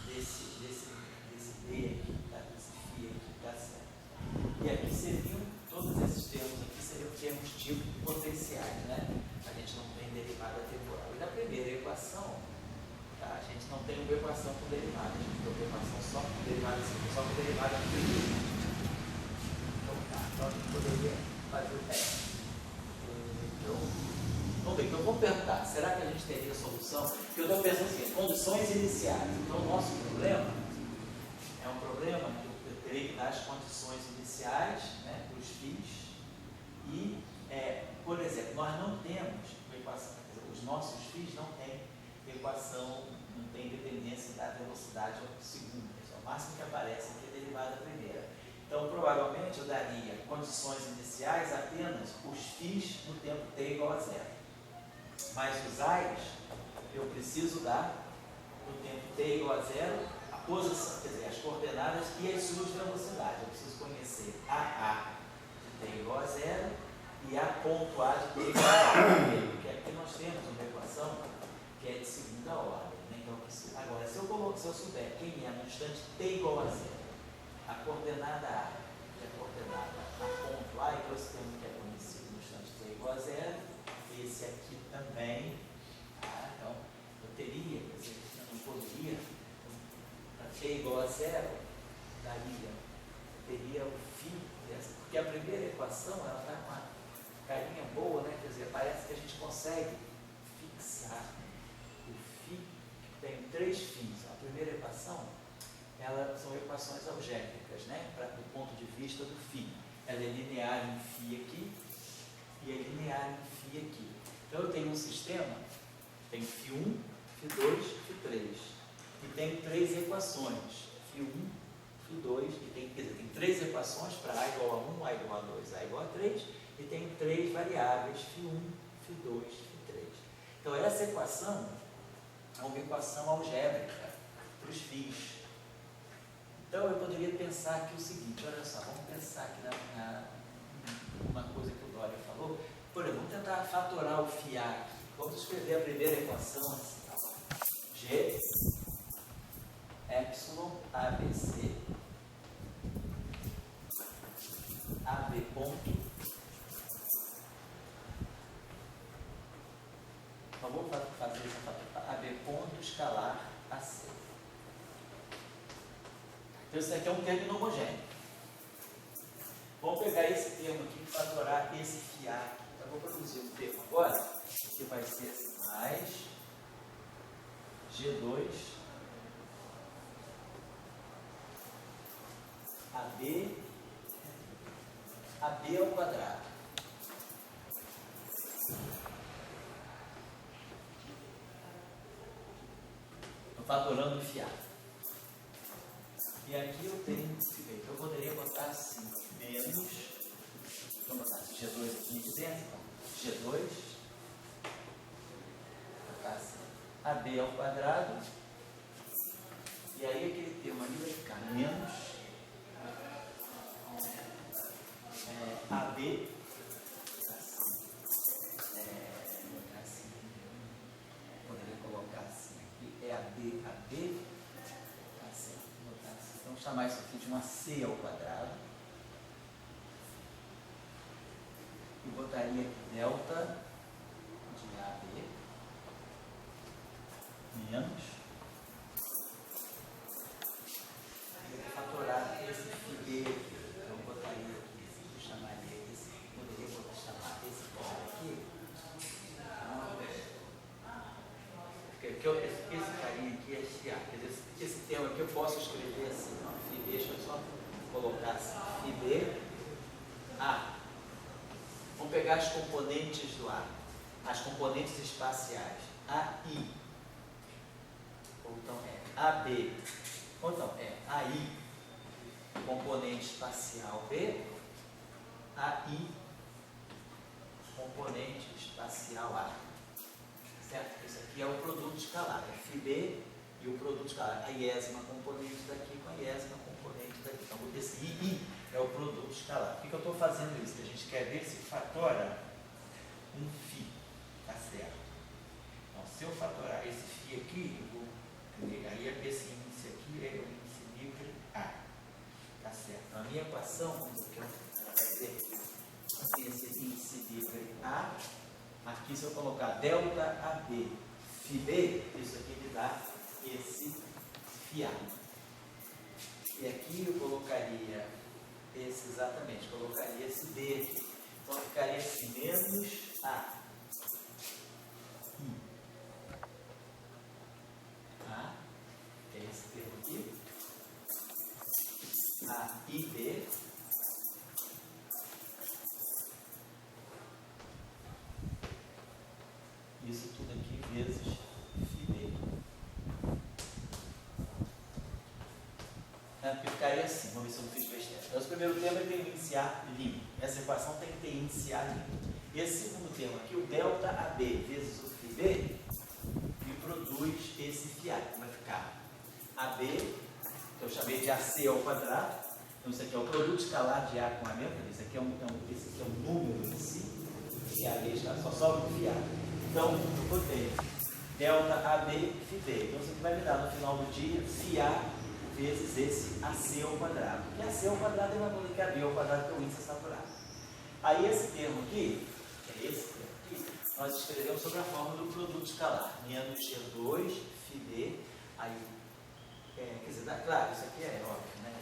desse D aqui, tá? Desse φ aqui, tá certo? E aqui seriam, todos esses termos aqui seriam termos tipo potenciais, né? A gente não tem derivada temporal. E na primeira equação, tá? A gente não tem uma equação com derivada, a gente tem uma equação só com derivada sinusoide. só que a derivada do primeiro. Então a gente poderia fazer o teste. Então, vamos ver, então eu vou perguntar, será que a gente teria solução? Porque eu estou pensando assim, condições iniciais. Então o nosso problema é um problema que eu teria que dar as condições iniciais, né, para os FIIs. E, por exemplo, nós não temos uma equação, os nossos FIIs não têm equação, não tem dependência da velocidade ao segundo. O máximo que aparece aqui é a derivada primeira. Então, provavelmente, eu daria condições iniciais apenas os FIIs no tempo t igual a zero. Mas os A's, eu preciso dar no tempo t igual a zero a posição, quer dizer, as coordenadas e as suas velocidades. Eu preciso conhecer a de t igual a zero e a ponto A de t igual a zero. Porque aqui nós temos uma equação que é de segunda ordem. Né? Então, agora, se eu souber quem é no instante t igual a zero, a coordenada A e a coordenada a ponto A, então esse termo que é conhecido no instante t igual a zero, esse aqui também, então eu teria, quer dizer, eu não poderia, para t igual a zero, teria o φ, porque a primeira equação, ela está com uma carinha boa, né? Quer dizer, parece que a gente consegue fixar o φ, tem 3 φ's. A primeira equação, elas são equações algébricas, né? Do ponto de vista do φ. Ela é linear em φ aqui e é linear em φ aqui. Então eu tenho um sistema, tem φ1, φ2, φ3. E tem 3 equações, φ1, φ2, e tem 3 equações para A igual a 1, A igual a 2, A igual a 3, e tem 3 variáveis, φ1, φ2, φ3. Então essa equação é uma equação algébrica para os φ's. Então eu poderia pensar aqui o seguinte, olha só, vamos pensar aqui uma coisa que o Dória falou. Por exemplo, vamos tentar fatorar o φ aqui. Vamos escrever a primeira equação assim. G, epsilon, ABC, AB ponto. Então vamos fazer essa fatoração. AB ponto escalar AC. Então isso aqui é um termo homogêneo. Vamos pegar esse termo aqui e fatorar esse φ aqui. Então eu vou produzir um termo agora, que vai ser assim, mais G2 AB ao quadrado. Estou fatorando o φ. E aqui eu tenho, eu poderia botar assim, menos, vamos botar G2 aqui de dentro, então, G2, botar assim, AB ao quadrado, e aí aquele termo ali vai ficar menos AB, assim, poderia colocar assim, aqui é AB, assim, botar assim, vamos chamar isso aqui de uma C ao quadrado, e botaria aqui delta de AB, menos, fatorar esse φb aqui. Então eu botaria aqui, chamaria esse, poderia chamar esse ponto aqui, porque esse carinha aqui é FA, quer dizer, esse termo aqui eu posso escrever assim, ó, φb, deixa eu só colocar assim, φb, A. Vamos pegar as componentes do A, as componentes espaciais, AI, ou então é AB, ou então é AI, componente espacial B, AI, componente espacial A. Certo? Isso aqui é o produto escalar, é φb e o produto escalar, a iésima componente daqui com a iésima componente daqui. Então, esse II é o produto escalar. Por que eu estou fazendo isso? A gente quer ver se fatora um φ, tá certo? Então, se eu fatorar esse φ aqui, eu vou, aí esse índice aqui é o índice livre A, tá certo? Então, a minha equação, vamos dizer, vai ser esse índice livre A. Aqui, se eu colocar delta AB φb, isso aqui me dá esse φA. E aqui eu colocaria esse, exatamente, colocaria esse D aqui. Então ficaria assim, menos A. A, que é esse termo aqui. A e B. Isso tudo aqui vezes FB. Porque ficaria assim, vamos ver se eu não fiz besteira. Então, esse primeiro termo tem que iniciar limpo. Essa equação tem que ter iniciar limpo. Esse segundo termo aqui, o delta AB vezes o FB, me produz esse FA, que vai ficar AB, que eu chamei de AC ao quadrado. Então, isso aqui é o produto escalar de A com A mesmo. Esse aqui é um número em si. E AB está só sobra o FA. Então, eu botei delta AB FB. Então, isso aqui vai me dar no final do dia FA vezes esse AC ao quadrado. E AC ao quadrado ele vai multiplicar B ao quadrado, que é o índice saturado. Aí esse termo aqui, nós escrevemos sobre a fórmula do produto escalar. Menos G2, FB, aí, quer dizer, claro, isso aqui é óbvio, né?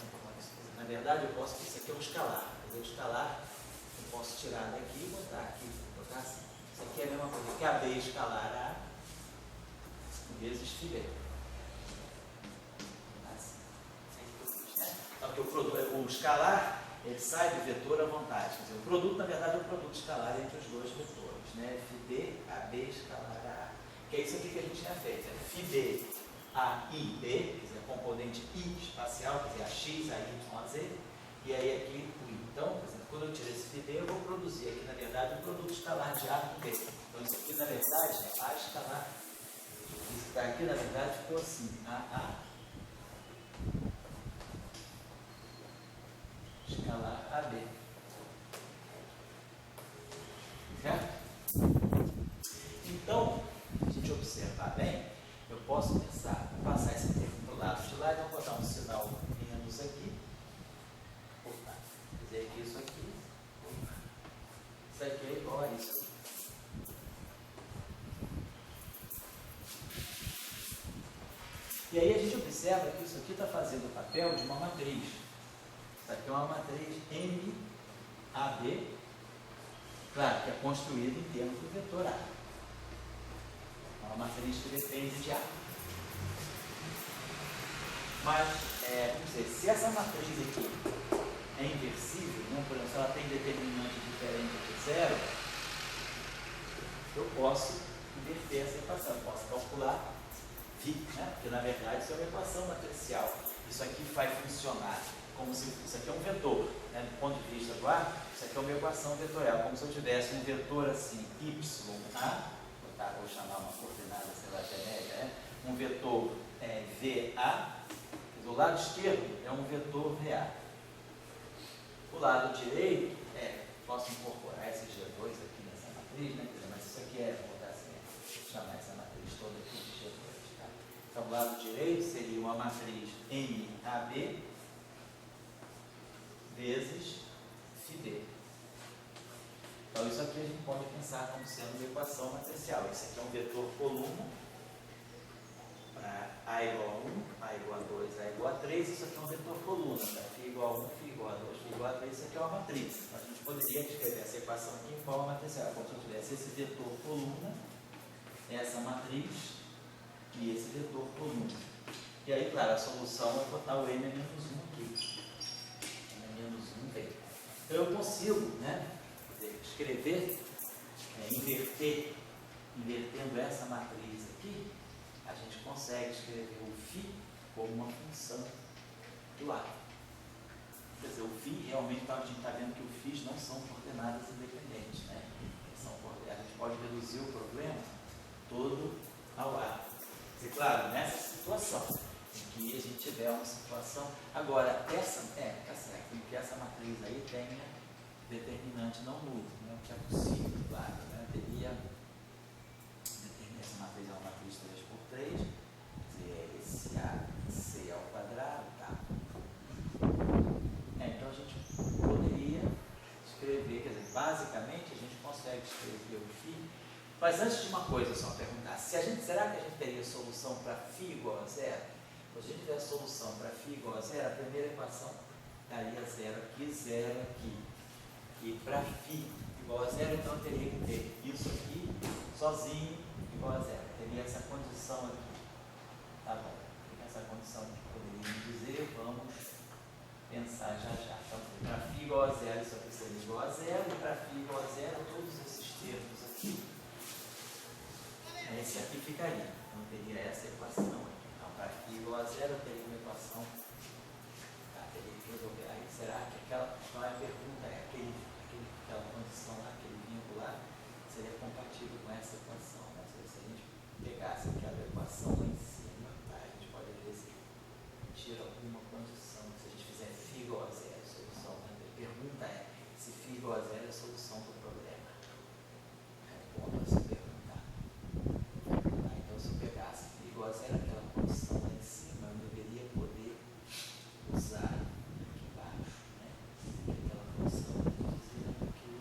Na verdade, eu posso, isso aqui é um escalar. O escalar, eu posso tirar daqui e botar aqui, botar assim. Isso aqui é a mesma coisa que AB escalar A vezes FB. Então, o escalar, ele sai do vetor à vontade. Quer dizer, o produto, na verdade, é o produto escalar entre os dois vetores, né? FB, AB, escalar A. Que é isso aqui que a gente tinha feito. É FB, A, I, B, quer dizer, a componente I espacial, quer dizer, a X, a Y, a Z, e aí aqui o I. Então, por exemplo, quando eu tiro esse FB, eu vou produzir aqui, na verdade, um produto escalar de A com B. Então, isso aqui, na verdade, é A escalar. Isso que está aqui, na verdade, ficou assim, AA. Escalar AB. Certo? Então, se a gente observar bem, eu posso passar esse termo para o lado de lá, então vou botar um sinal menos aqui. Opa, dizer que isso aqui. Isso aqui é igual a isso aqui. E aí a gente observa que isso aqui está fazendo o papel de uma matriz. Isso aqui é uma matriz MAB, claro, que é construída em termos do vetor A. É uma matriz que depende de A. Mas, vamos dizer, se essa matriz aqui é inversível, né, por exemplo, se ela tem determinante diferente de zero, eu posso inverter essa equação, eu posso calcular φ, né? Porque na verdade isso é uma equação matricial. Isso aqui vai funcionar como se isso aqui é um vetor, né? Do ponto de vista do A, isso aqui é uma equação vetorial, como se eu tivesse um vetor assim, YA, vou chamar uma coordenada, sei lá, genérica, né? Um vetor VA, do lado esquerdo é um vetor VA. O lado direito posso incorporar esse G2 aqui nessa matriz, né? Mas isso aqui vou botar assim, vou chamar essa matriz toda aqui de G2. Tá? Então, o lado direito seria uma matriz MAB vezes FB. Então, isso aqui a gente pode pensar como sendo uma equação matricial. Isso aqui é um vetor coluna, para A igual a 1, A igual a 2, A igual a 3. Isso aqui é um vetor coluna, tá? Φ igual a 1, Φ igual a 2, Φ igual a 3. Isso aqui é uma matriz. Então, a gente poderia escrever essa equação aqui em forma matricial, como se eu tivesse esse vetor coluna, essa matriz e esse vetor coluna. E aí, claro, a solução é botar o M-1 aqui. M-1 vem. Então, eu consigo, né, escrever, invertendo essa matriz aqui, a gente consegue escrever o φ como uma função do A. Quer dizer, o φ realmente a gente está vendo que os φs não são coordenadas independentes, né? A gente pode reduzir o problema todo ao A. E claro, nessa situação, em que a gente tiver uma situação. Agora, essa em que essa matriz aí tenha determinante não nulo, né? O que é possível, claro, né? Teria essa matriz é uma matriz 3x3, quer dizer, esse AC ao quadrado, tá? Então a gente poderia escrever, quer dizer, basicamente a gente consegue escrever o φ. Mas antes de uma coisa só perguntar, será que a gente teria solução para φ igual a zero? Se a gente tiver a solução para φ igual a zero, a primeira equação daria zero aqui, zero aqui. E para φ igual a zero, então eu teria que ter isso aqui sozinho igual a zero. Teria essa condição aqui. Tá bom. Essa condição que poderíamos dizer, vamos pensar já já. Então, para φ igual a zero, isso aqui seria igual a zero. E para φ igual a zero, todos esses termos aqui, esse aqui ficaria. Então, teria essa equação aqui. Então, para φ igual a zero, eu teria uma equação. Tá, teria que resolver. Aí, será que aquela. Então, a pergunta é: aquela condição lá, aquele vínculo lá, seria compatível com essa equação? Né? Se a gente pegasse aquela equação lá em cima, tá? A gente pode ver se tira alguma condição. Se a gente fizer φ igual a zero, a solução. Né? A pergunta é: se φ igual a zero é a solução do problema? É o ponto a se perguntar. Tá? Então, se eu pegasse φ igual a zero, aquela condição lá em cima, eu deveria poder usar aqui embaixo, né? Aquela condição reduzida naquele.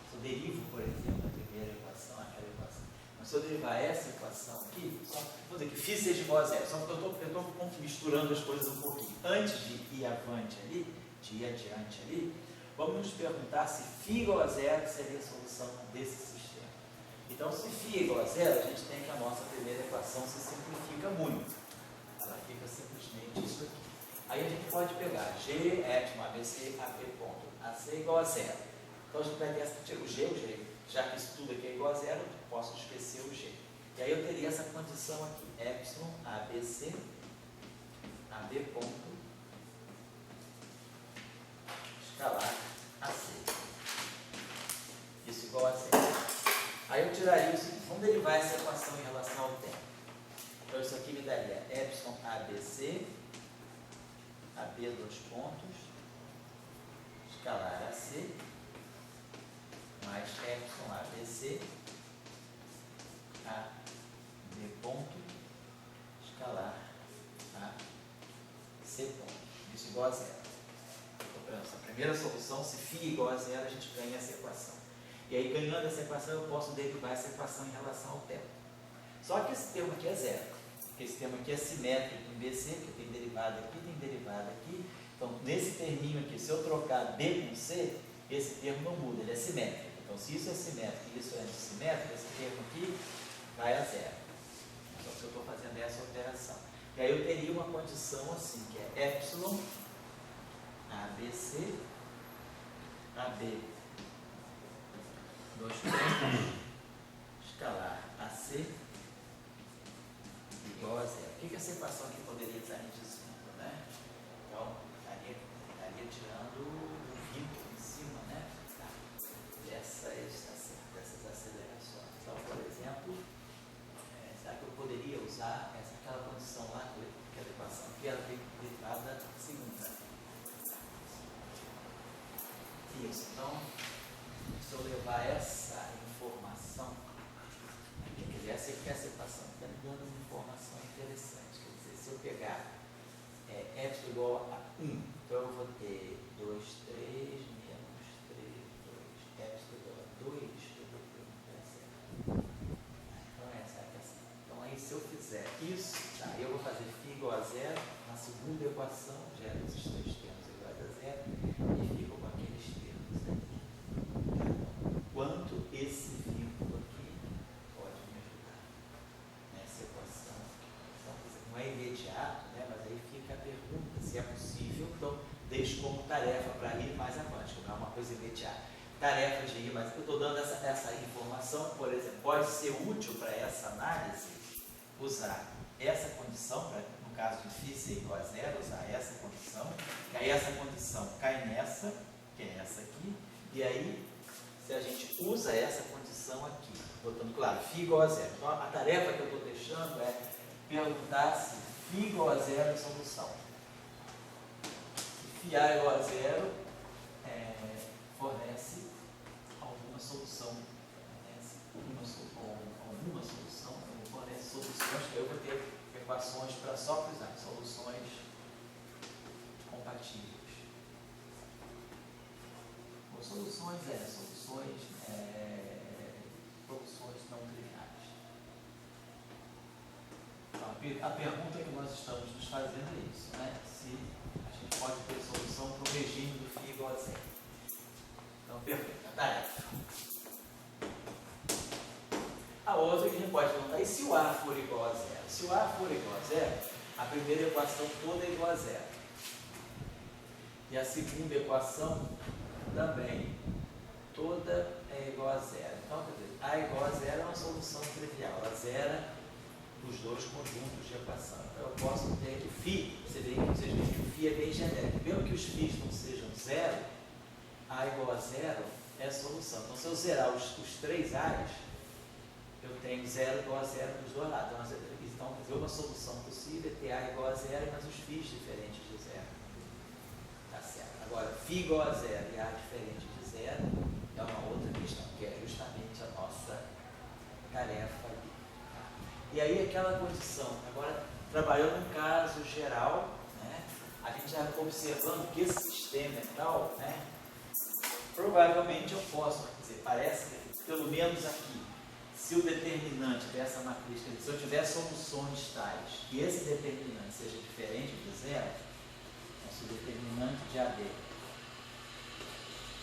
Se eu derivo, por exemplo, a primeira equação, aquela equação. Mas se eu derivar essa equação aqui, só vou dizer que φ seja igual a zero, só que eu estou misturando as coisas um pouquinho. Antes de ir avante ali, de ir adiante ali, vamos nos perguntar se φ igual a zero seria a solução desse sistema. Então, se φ é igual a zero, a gente tem que a nossa primeira equação se simplifica muito. Ela fica simplesmente isso aqui. Aí a gente pode pegar G, epsilon, ABC, AB ponto, AC igual a zero. Então a gente vai ter o G, já que isso tudo aqui é igual a zero, eu posso esquecer o G. E aí eu teria essa condição aqui, epsilon, ABC, AB ponto, escalar AC. Isso igual a zero. Aí eu tiraria isso, vamos derivar essa equação em relação ao tempo. Então isso aqui me daria epsilon ABC, AB dois pontos, escalar AC, mais epsilon ABC, AB ponto, escalar AC ponto. Isso igual a zero. Então, a primeira solução, se φ igual a zero, a gente ganha essa equação. E aí, ganhando essa equação, eu posso derivar essa equação em relação ao tempo. Só que esse termo aqui é zero. Porque esse termo aqui é simétrico em BC, que tem derivada aqui, tem derivada aqui. Então, nesse terminho aqui, se eu trocar B com C, esse termo não muda, ele é simétrico. Então, se isso é simétrico e isso é antissimétrico, esse termo aqui vai a zero. Então, se eu estou fazendo essa alteração. E aí eu teria uma condição assim, que é epsilon, ABC, AB, dois pontos, escalar AC, igual a zero. O que essa equação aqui poderia estar me dizendo, né? Então, estaria tirando o vínculo em cima, né? Dessas acelerações. Então, por exemplo, será que eu poderia usar aquela condição lá, aquela equação que ela tem derivada segunda? Isso. Então, se eu levar essa informação, quer dizer, essa equação está me dando uma informação interessante. Quer dizer, se eu pegar epsilon igual a 1, então eu vou ter 2, 3, menos 3, 2, epsilon igual a 2, eu vou ter 1 para 0. Então, essa é a questão. Então, aí, se eu fizer isso, tá, eu vou fazer φ igual a 0, na segunda equação, gera esses três termos iguais a 0, e fico com aqueles termos aqui. Quanto esse vínculo aqui pode me ajudar nessa equação? Então, não é imediato, né? Mas aí fica a pergunta se é possível. Então, deixo como tarefa para ir mais avante, não é uma coisa imediata. Tarefa de ir, mas eu estou dando essa informação, por exemplo, pode ser útil para essa análise usar essa condição, no caso de φ ser igual a zero, usar essa condição, que aí essa condição cai nessa, que é essa aqui, e aí se a gente usa essa condição aqui, botando claro, φ igual a zero. Então, a tarefa que eu estou deixando é perguntar se φ igual a zero é solução. Se φ a igual a zero, fornece alguma solução. Fornece alguma solução, fornece soluções, que eu vou ter equações para só cruzar, soluções compatíveis. Ou soluções não triviais. A pergunta que nós estamos nos fazendo é isso, né? Se a gente pode ter solução para o regime do φ igual a zero. Então, perfeito. Tarefa. A outra que a gente pode perguntar, e se o A for igual a zero? Se o A for igual a zero, a primeira equação toda é igual a zero. E a segunda equação também toda é igual a zero. Então, quer dizer, A igual a zero é uma solução trivial. Ela zera os dois conjuntos de equação. Então, eu posso ter que φ, vocês veem que o φ é bem genérico. Mesmo que os φs não sejam zero, A igual a zero é a solução. Então, se eu zerar os três A's, eu tenho zero igual a zero dos dois lados. Então, quer dizer, uma solução possível é ter A igual a zero, mas os φs diferentes de zero. Tá certo. Agora, φ igual a zero e A diferente de zero é uma outra questão, que é justamente a nossa tarefa ali. E aí, aquela condição, agora, trabalhando num caso geral, né, a gente já observando que esse sistema é tal, né, provavelmente eu posso, quer dizer, parece que, pelo menos aqui, se o determinante dessa matriz, quer dizer, se eu tiver soluções tais, que esse determinante seja diferente de zero, então, se o determinante de AD é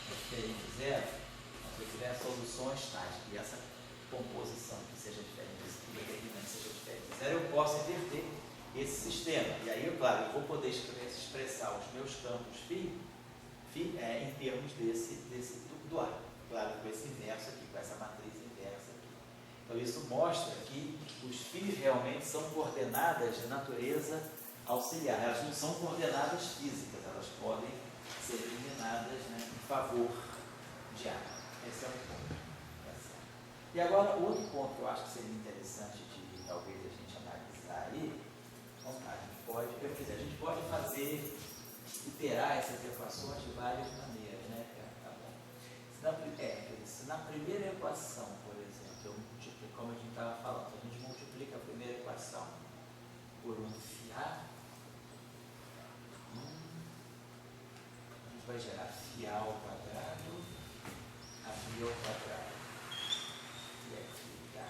diferente de zero, então, se eu tiver soluções tais, que essa composição que seja diferente, que o determinante seja diferente de zero, eu posso inverter esse sistema. E aí, claro, eu vou poder expressar os meus campos φ em termos do A. Claro, com esse inverso aqui, com essa matriz inversa aqui. Então, isso mostra que os φs realmente são coordenadas de natureza auxiliar. Elas não são coordenadas físicas, elas podem ser eliminadas, né, em favor de A. Esse é um ponto. E agora, outro ponto que eu acho que seria interessante de talvez a gente analisar aí, vamos lá, a gente pode fazer, iterar essas equações de várias maneiras, né? Tá bom. Se na primeira equação, por exemplo, eu multiplico, como a gente estava falando, a gente multiplica a primeira equação por um φA, a gente vai gerar φA ao quadrado, a φ ao quadrado. E aqui dá.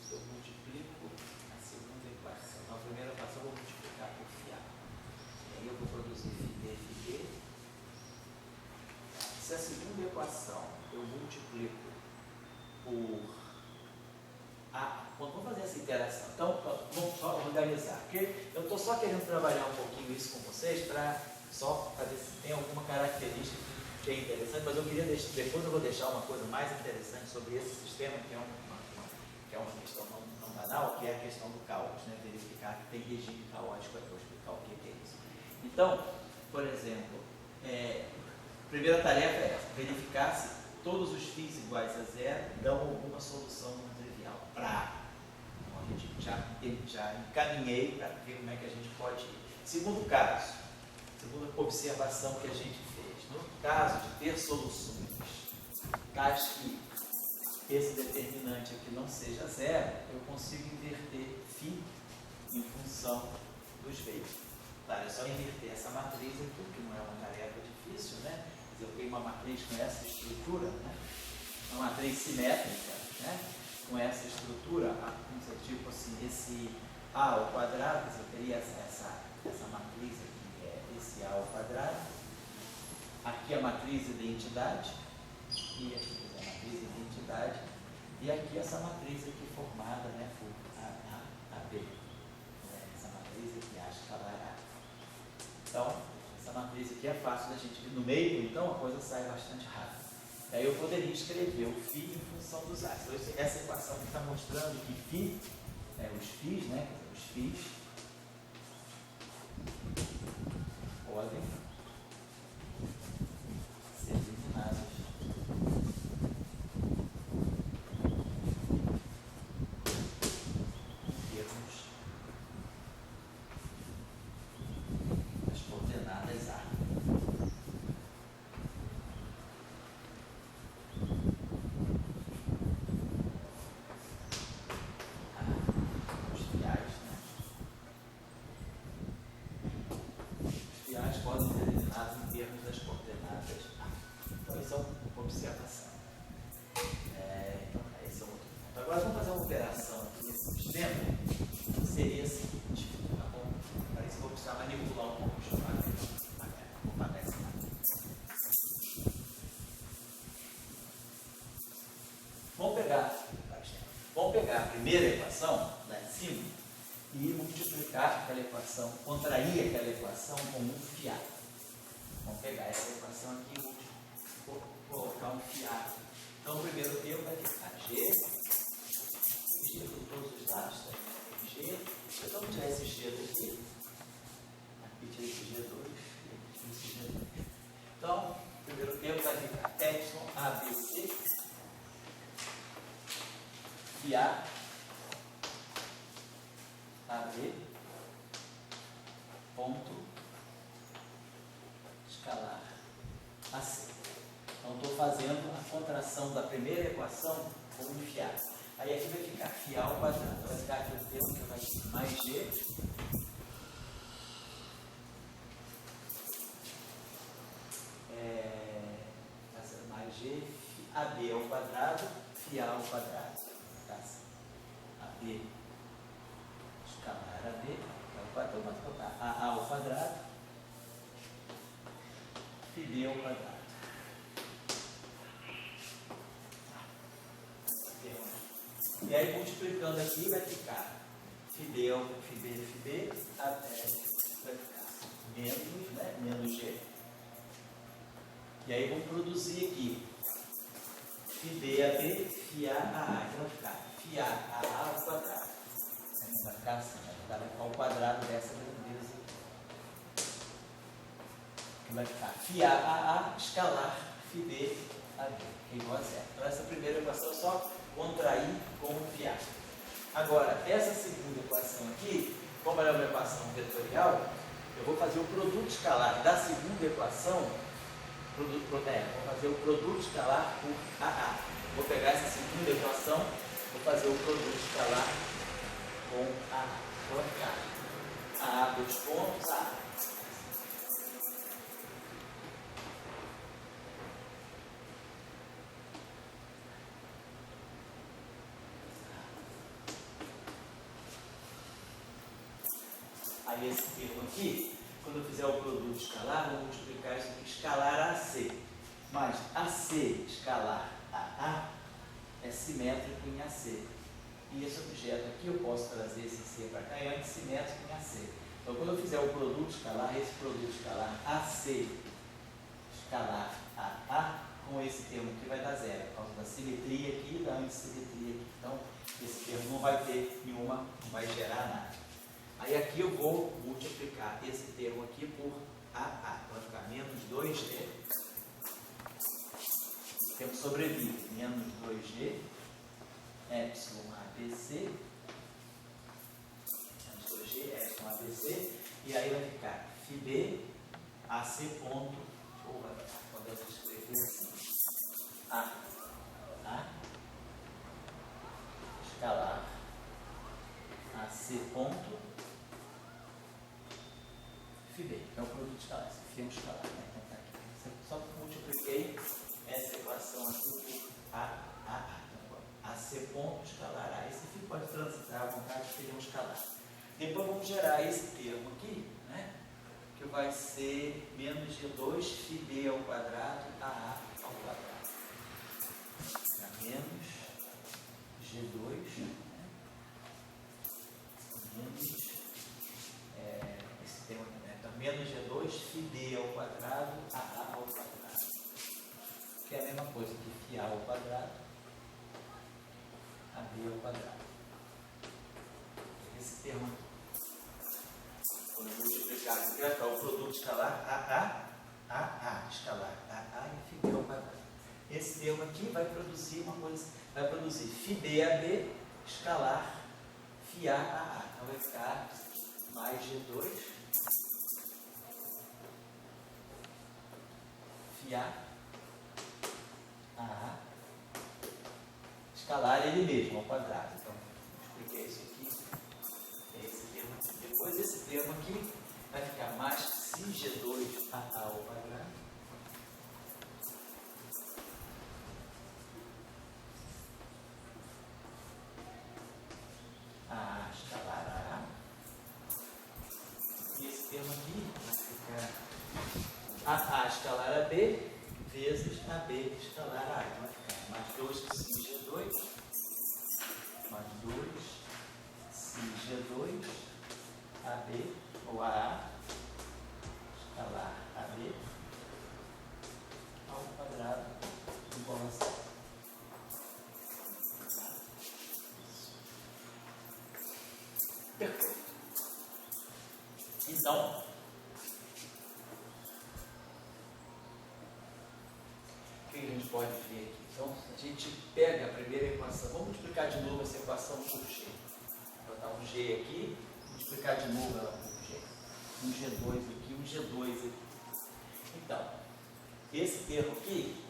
Isso eu multiplico a segunda equação. Então, a primeira equação eu vou multiplicar por φA. E aí eu vou produzir φD. Se a segunda equação eu multiplico por A, vamos fazer essa interação. Então, vamos só organizar. Porque eu estou só querendo trabalhar um pouquinho isso com vocês para só fazer se tem alguma característica que é interessante, mas eu queria depois eu vou deixar uma coisa mais interessante sobre esse sistema, que é uma questão não banal, que é a questão do caos, né? Verificar que tem regime caótico, eu vou explicar o que é isso. Então, por exemplo, a primeira tarefa é essa, verificar se todos os φs iguais a zero dão alguma solução não trivial. Então, a gente já encaminhei para ver como é que a gente pode ir. Segundo caso, segunda observação que a gente fez, no caso de ter soluções tais que esse determinante aqui não seja zero, eu consigo inverter φ em função dos vezes. Claro, é só inverter essa matriz aqui, que não é uma tarefa difícil, né? Eu tenho uma matriz com essa estrutura, né? Uma matriz simétrica, né? Com essa estrutura, tipo assim, esse A ao quadrado, eu teria essa matriz aqui, esse A ao quadrado. Aqui a matriz identidade, e aqui a matriz identidade, e aqui essa matriz aqui formada, né, por AB. Essa matriz aqui, a escalar A. Então, essa matriz aqui é fácil da gente ver no meio, então a coisa sai bastante rápido. Aí eu poderia escrever o φ em função dos A. Então, essa equação aqui está mostrando que φ, os φs, né, os φs podem ser eliminados em termos das coordenadas A. Os fiais, né? Os fiais podem ser eliminados em termos das coordenadas A. Então, isso é uma observação. Então, esse é outro ponto. Agora, vamos fazer um operação aqui nesse sistema seria a seguinte, tá bom? Para isso eu vou precisar manipular um pouco de vou apagar essa máquina. Vamos pegar a primeira equação lá em cima e multiplicar aquela equação, contrair aquela equação com um fiado. Vamos pegar essa equação aqui e vou colocar um fiado. Então, o primeiro termo vai ficar G por todos os lados, tá? G. Então, vamos tirar esse G daqui. Aqui tira esse G2 e aqui tira esse G2. Então, o primeiro termo vai ficar epsilon ABC fiar AB ponto escalar AC. Então, estou fazendo a contração da primeira equação com um fiar. Aí aqui vai ficar fiar ao quadrado. Vai ficar aqui o termo que vai ser mais G vai ser mais G AB ao quadrado, fiar ao quadrado. AB escalar AB, então vamos botar AA ao quadrado, FB ao quadrado. E aí multiplicando aqui vai ficar FB até vai ficar menos G. E aí vamos produzir aqui FB fiar AA, então vai ficar fiar AA ao quadrado. Vai ficar assim, vai ficar ao quadrado dessa grandeza aqui. Vai ficar fiar AA escalar FB AB, que é igual a zero. Então essa primeira equação é só contrair com um fiar. Agora, essa segunda equação aqui, como ela é uma equação vetorial, eu vou fazer o produto escalar da segunda equação, vou fazer o produto escalar por AA. Vou pegar essa segunda equação, vou fazer o produto escalar com AA. Vou ficar AA, dois pontos, AA. Aí esse termo aqui, quando eu fizer o produto escalar, vou multiplicar isso aqui, escalar AC. Mas AC escalar AA é simétrico em AC. E esse objeto aqui, eu posso trazer esse C para cá, é antissimétrico em AC. Então, quando eu fizer o produto escalar, esse produto escalar AC escalar AA, com esse termo aqui vai dar zero, por causa da simetria aqui e da antissimetria aqui. Então, esse termo não vai ter nenhuma, não vai gerar nada. Aí aqui eu vou multiplicar esse termo aqui por AA. Vai ficar menos 2G. O termo sobrevive. Menos 2G. Epsilon ABC. Menos 2G, Epsilon ABC. E aí vai ficar FB AC ponto. Ou vai ficar, podemos escrever assim. A escalar AC ponto. FB, que é o produto escalar, esse filme escalar, né? Então tá aqui. Só multipliquei essa equação aqui por AA. Então, AC ponto escalar A. Esse aqui pode transitar à vontade, seria um escalar. Depois vamos gerar esse termo aqui, né? Que vai ser menos G2 FB ao quadrado AA ao quadrado. Menos G2, né? Menos esse termo aqui, né? Então, menos G2 FB ao quadrado AA ao quadrado. Que é a mesma coisa que FA ao quadrado, AB ao quadrado. Esse termo aqui. Quando eu multiplicar aqui, vai ficar o produto escalar AA, escalar AA e FB ao quadrado. Esse termo aqui vai produzir uma coisa, vai produzir FBAB escalar FA AA. Então vai ficar mais G2 FA AA escalar ele mesmo ao quadrado. Então, expliquei isso aqui. Esse termo aqui. Depois esse termo aqui vai ficar mais G2 AA ao quadrado. termo aqui vai ficar a escalar AB vezes AB escalar A. Então vai ficar mais 2πg2 mais 2πg2 AB ou AA escalar AB ao quadrado igual a 0. Perfeito. Então, o que a gente pode ver aqui? Então, a gente pega a primeira equação, vamos multiplicar de novo essa equação por G. Vou botar um G aqui, multiplicar de novo ela por G. Um G2 aqui, um G2 aqui. Então, esse termo aqui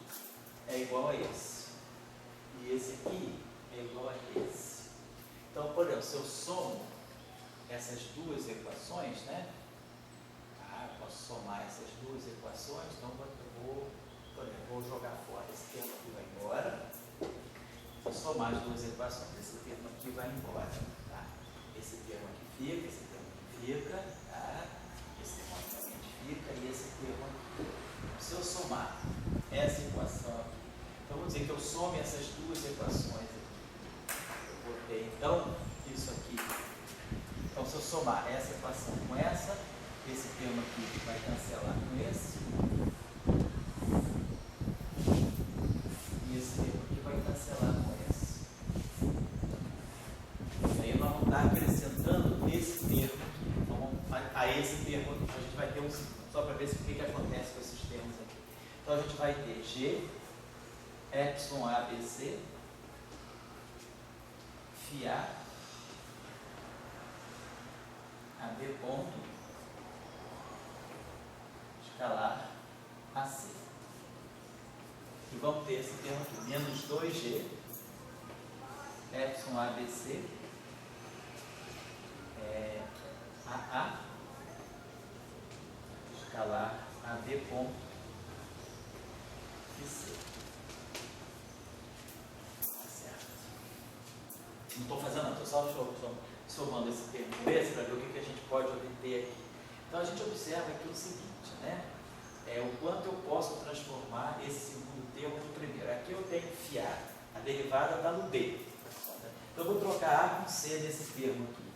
é igual a esse. E esse aqui é igual a esse. Então, por exemplo, se eu somo essas duas equações, né? Eu posso somar essas duas equações, então vou jogar fora. Esse termo aqui vai embora. Vou somar as duas equações. Esse termo aqui vai embora. Tá? Esse termo aqui fica, esse termo aqui fica, tá? Esse termo aqui também fica e esse termo aqui. Se eu somar essa equação aqui, então vou dizer que eu some essas duas equações aqui. Eu botei então isso aqui. Então, se eu somar essa equação com essa, esse termo aqui vai cancelar com esse. E esse termo aqui vai cancelar com esse. E aí nós vamos estar acrescentando esse termo aqui. Então, a esse termo aqui, a gente vai ter só para ver o que acontece com esses termos aqui. Então, a gente vai ter G, epsilon ABC, φA, AB ponto, escalar AC. E vamos ter esse termo aqui, menos 2G, epsilon ABC, AA, escalar AB ponto e C. Tá certo. Não estou fazendo nada, estou só somando esse termo com esse para ver o que a gente pode obter aqui. Então a gente observa aqui o seguinte, né? O quanto eu posso transformar esse segundo termo no primeiro. Aqui eu tenho φA, a derivada está no B. Então eu vou trocar A com C nesse termo aqui.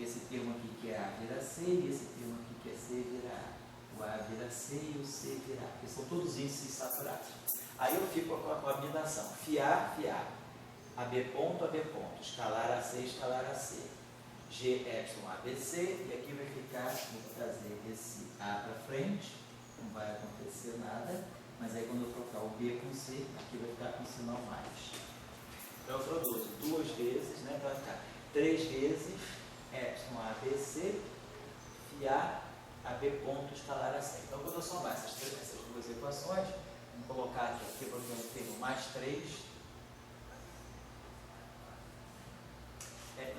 Esse termo aqui que é A vira C e esse termo aqui que é C vira A. O A vira C e o C vira A, porque são todos índices saturados. Aí eu fico com a combinação φA, AB ponto, escalar AC, escalar AC. G epsilon ABC, e aqui vai ficar, vou trazer esse A para frente, não vai acontecer nada, mas aí quando eu trocar o B com C, aqui vai ficar com sinal mais. Então eu produzo duas vezes, né, vai ficar 3 vezes epsilon ABC, φA, AB ponto, escalar AC. Então quando eu somar essas duas equações, vamos colocar aqui para eu ter mais 3,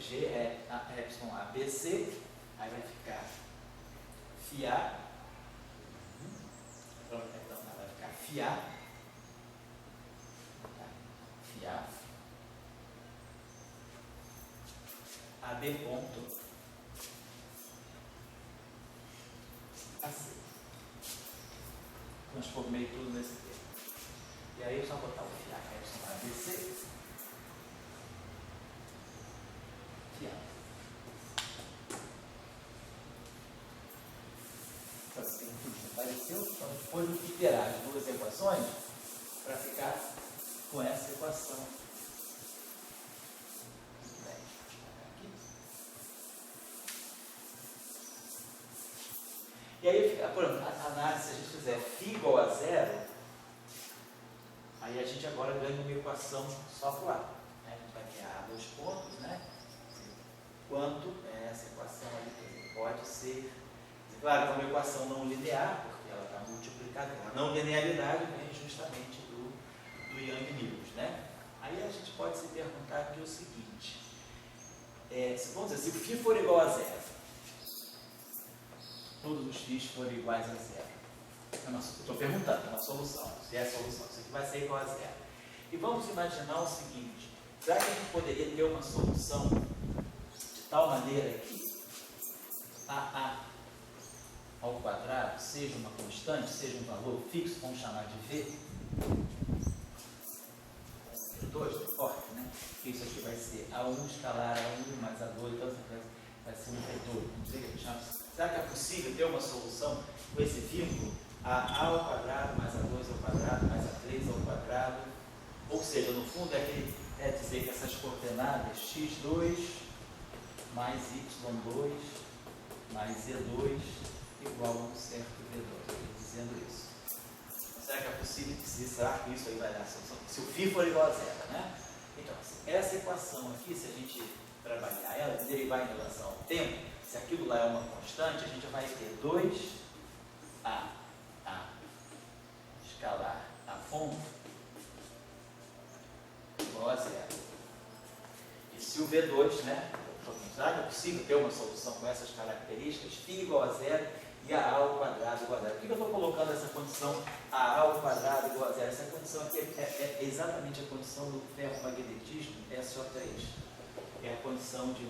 G é epsilon ABC, aí vai ficar φA, então vai ficar φA, AB ponto AC. Transformei tudo nesse termo. E aí é só botar o φA epsilon ABC, apareceu, então depois de iterar as duas equações para ficar com essa equação. Muito bem. Aqui. E aí, por exemplo, a análise, se a gente fizer φ igual a 0, aí a gente agora ganha uma equação só para o A. Né? A gente vai ter A dois pontos, né? Quanto essa equação ali pode ser. Claro, é uma equação não linear, porque ela está multiplicada. A não linearidade vem justamente do Yang-Mills, né? Aí a gente pode se perguntar aqui o seguinte: vamos dizer, se o φ for igual a 0, todos os φs forem iguais a 0. Estou perguntando, é uma solução. Se é a solução, isso aqui vai ser igual a 0. E vamos imaginar o seguinte: será que a gente poderia ter uma solução de tal maneira que AA ao quadrado seja uma constante, seja um valor fixo, vamos chamar de V. V2, não importa, né? Isso aqui vai ser A1 escalar A1 mais A2, então vai ser um V2. Será que é possível ter uma solução com esse vínculo? A ao quadrado mais A2 ao quadrado mais A3 ao quadrado. Ou seja, no fundo é dizer que essas coordenadas x2 mais y2 mais z2 igual a um certo v2. Eu estou dizendo isso. Será que é possível que será que isso aí vai dar a solução? Se o φ for igual a zero, né? Então, essa equação aqui, se a gente trabalhar ela, derivar em relação ao tempo, se aquilo lá é uma constante, a gente vai ter 2a escalar a fonte igual a zero. E se o V2, né? Será que é possível ter uma solução com essas características? Φ igual a zero e a ao quadrado igual a zero. Por que eu estou colocando essa condição a ao quadrado igual a zero? Essa condição aqui é exatamente a condição do ferromagnetismo SO3. É a condição de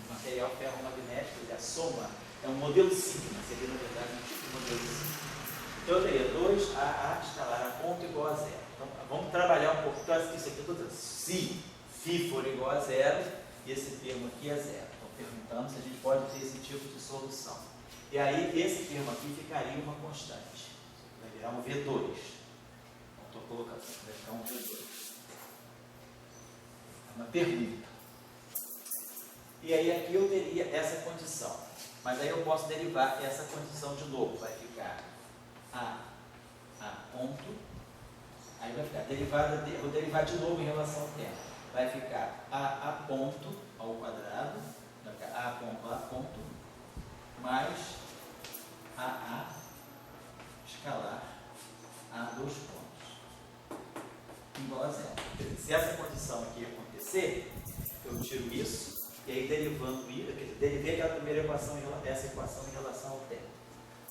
material ferromagnético, ele é a soma, é um modelo sigma, seria na verdade um tipo de modelo sigma. Então eu teria 2a escalar a ponto igual a zero. Então vamos trabalhar um pouco. Então isso aqui eu estou dizendo, se φ for igual a zero, e esse termo aqui é zero. Estou perguntando se a gente pode ter esse tipo de solução. E aí esse termo aqui ficaria uma constante. Vai virar um V2. Não estou colocando, vai ficar um V2. É uma pergunta. E aí aqui eu teria essa condição. Mas aí eu posso derivar essa condição de novo. Vai ficar a ponto. Aí vai ficar derivada, vou derivar de novo em relação ao tempo. Vai ficar a ponto ao quadrado, vai ficar a ponto, mais a escalar a dois pontos, igual a zero. Se essa condição aqui acontecer, eu tiro isso, e aí derivando isso, derivei aquela primeira equação, essa equação em relação ao tempo.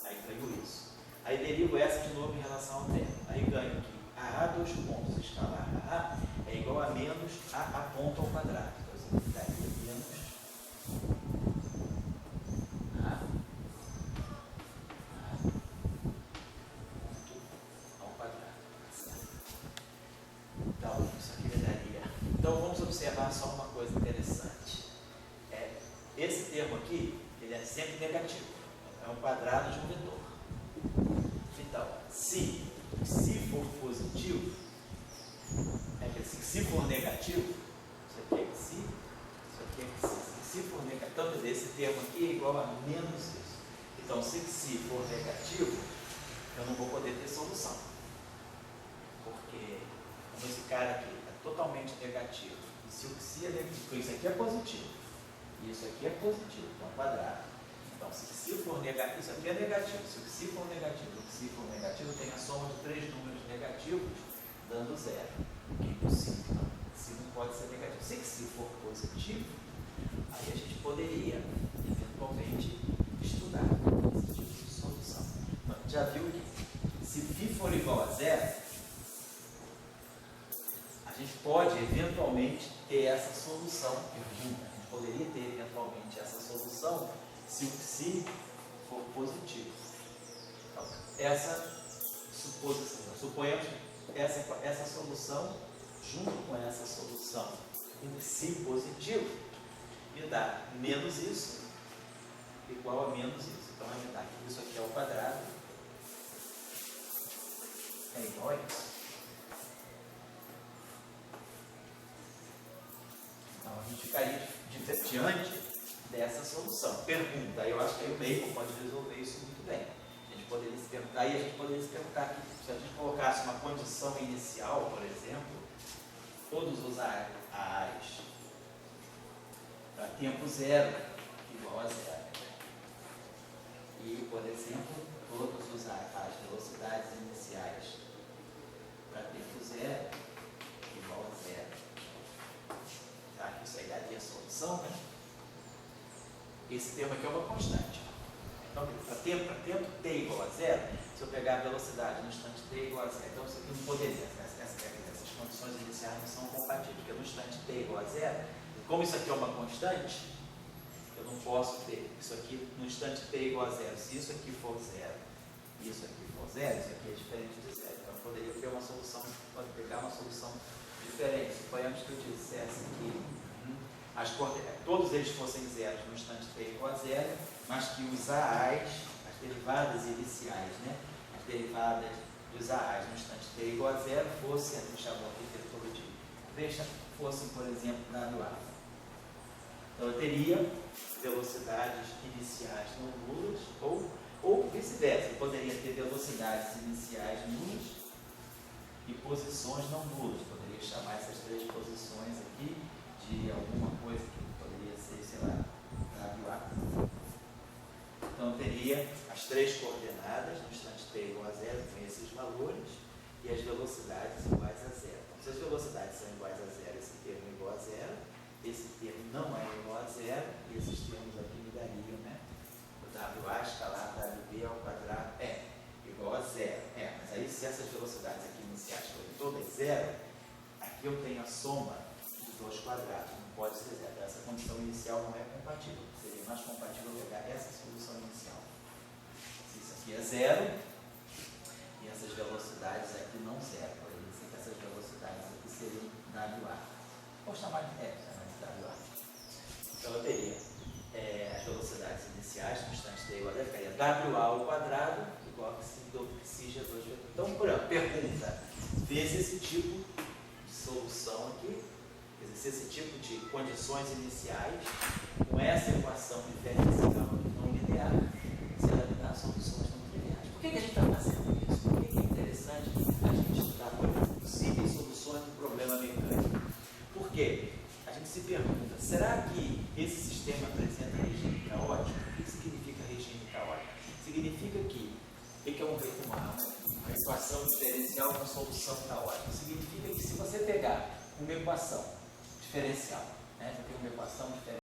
Aí ganho isso. Aí derivo essa de novo em relação ao tempo. Aí ganho aqui a dois pontos escalar a é igual a menos a ponto ao quadrado. Então, isso daria menos a ponto ao quadrado. Certo? Então, isso aqui me daria. Então, vamos observar só uma coisa interessante. Esse termo aqui, ele é sempre negativo. É um quadrado de um vetor. Então, se for positivo, se for negativo, isso aqui é que se, isso aqui é que se for negativo, então, quer dizer, esse termo aqui é igual a menos isso. Então, se for negativo, eu não vou poder ter solução. Porque, como esse cara aqui é totalmente negativo, e se o psi é negativo, isso aqui é positivo, e isso aqui é positivo, então quadrado. Então, se for negativo, isso aqui é negativo, se o psi for negativo, tem a soma de três números negativos, dando zero, que é impossível. Então, se não pode ser negativo. Se for positivo, aí a gente poderia, eventualmente, estudar esse tipo de solução. Então, já viu que se φ for igual a zero, a gente pode, eventualmente, ter essa solução. A gente poderia ter, eventualmente, essa solução se o psi for positivo. Então, essa suposição, suponhamos que essa solução, junto com essa solução com psi positivo, me dá menos isso igual a menos isso. Então, vai me dar que isso aqui ao quadrado é igual a isso. Então, a gente ficaria diante dessa solução. Pergunta, eu acho que aí o Bacon pode resolver isso muito bem. A gente poderia se perguntar, aí a gente poderia se perguntar que se a gente colocasse uma condição inicial, por exemplo, todos os a's para tempo zero igual a zero. E, por exemplo, todos os as velocidades iniciais para tempo zero igual a zero. Será que isso aí daria a solução, né? Esse termo aqui é uma constante. Então, para tempo t igual a zero, se eu pegar a velocidade no instante t igual a zero, então isso aqui não poderia, essas condições iniciais não são compatíveis, porque no instante t igual a zero, como isso aqui é uma constante, eu Eu não posso ter isso aqui no instante t igual a zero. Se isso aqui for zero e isso aqui for zero, isso aqui é diferente de zero. Então eu poderia ter uma solução, pode pegar uma solução diferente. Suponhamos que eu dissesse que todos eles fossem zeros no instante t igual a zero, mas que os a's, as derivadas iniciais, né? As derivadas dos a's no instante t igual a zero fossem, a gente chamou aqui fossem, por exemplo, WA. Então eu teria velocidades iniciais não nulas, ou vice-versa, eu poderia ter velocidades iniciais nulas e posições não nulas. Poderia chamar essas três posições aqui de alguma coisa que poderia ser, sei lá, WA. Então eu teria as três coordenadas no instante t igual a zero com esses valores e as velocidades iguais a zero. Então, se as velocidades são iguais a zero, esse termo é igual a zero, esse termo não é igual a zero, e esses termos aqui me dariam, né? O WA escalar WB ao quadrado é igual a zero. Mas aí se essas velocidades aqui iniciais forem todas zero, aqui eu tenho a soma dos dois quadrados, não pode ser zero. Essa condição inicial não é compatível. Seria mais compatível pegar essa solução inicial. Se isso aqui é zero, e essas velocidades aqui não zero, poderia dizer que essas velocidades aqui seriam WA. Vou chamar de WA. Então eu teria as velocidades iniciais no instante t igual a zero, ficaria WA ao quadrado igual a psi G2 vezes. Então, pergunta, vezes esse tipo de solução aqui, quer dizer, esse tipo de condições iniciais, com essa equação diferencial não linear, se ela me dá soluções não lineares. Por que a gente está fazendo isso? Por que é interessante a gente estudar possíveis soluções do problema mecânico? Por quê? A gente se pergunta, será que esse sistema apresenta regime caótico? O que significa regime caótico? Significa que é uma equação diferencial com solução caótica. Significa que se você pegar uma equação diferencial, né? Você tem uma equação diferencial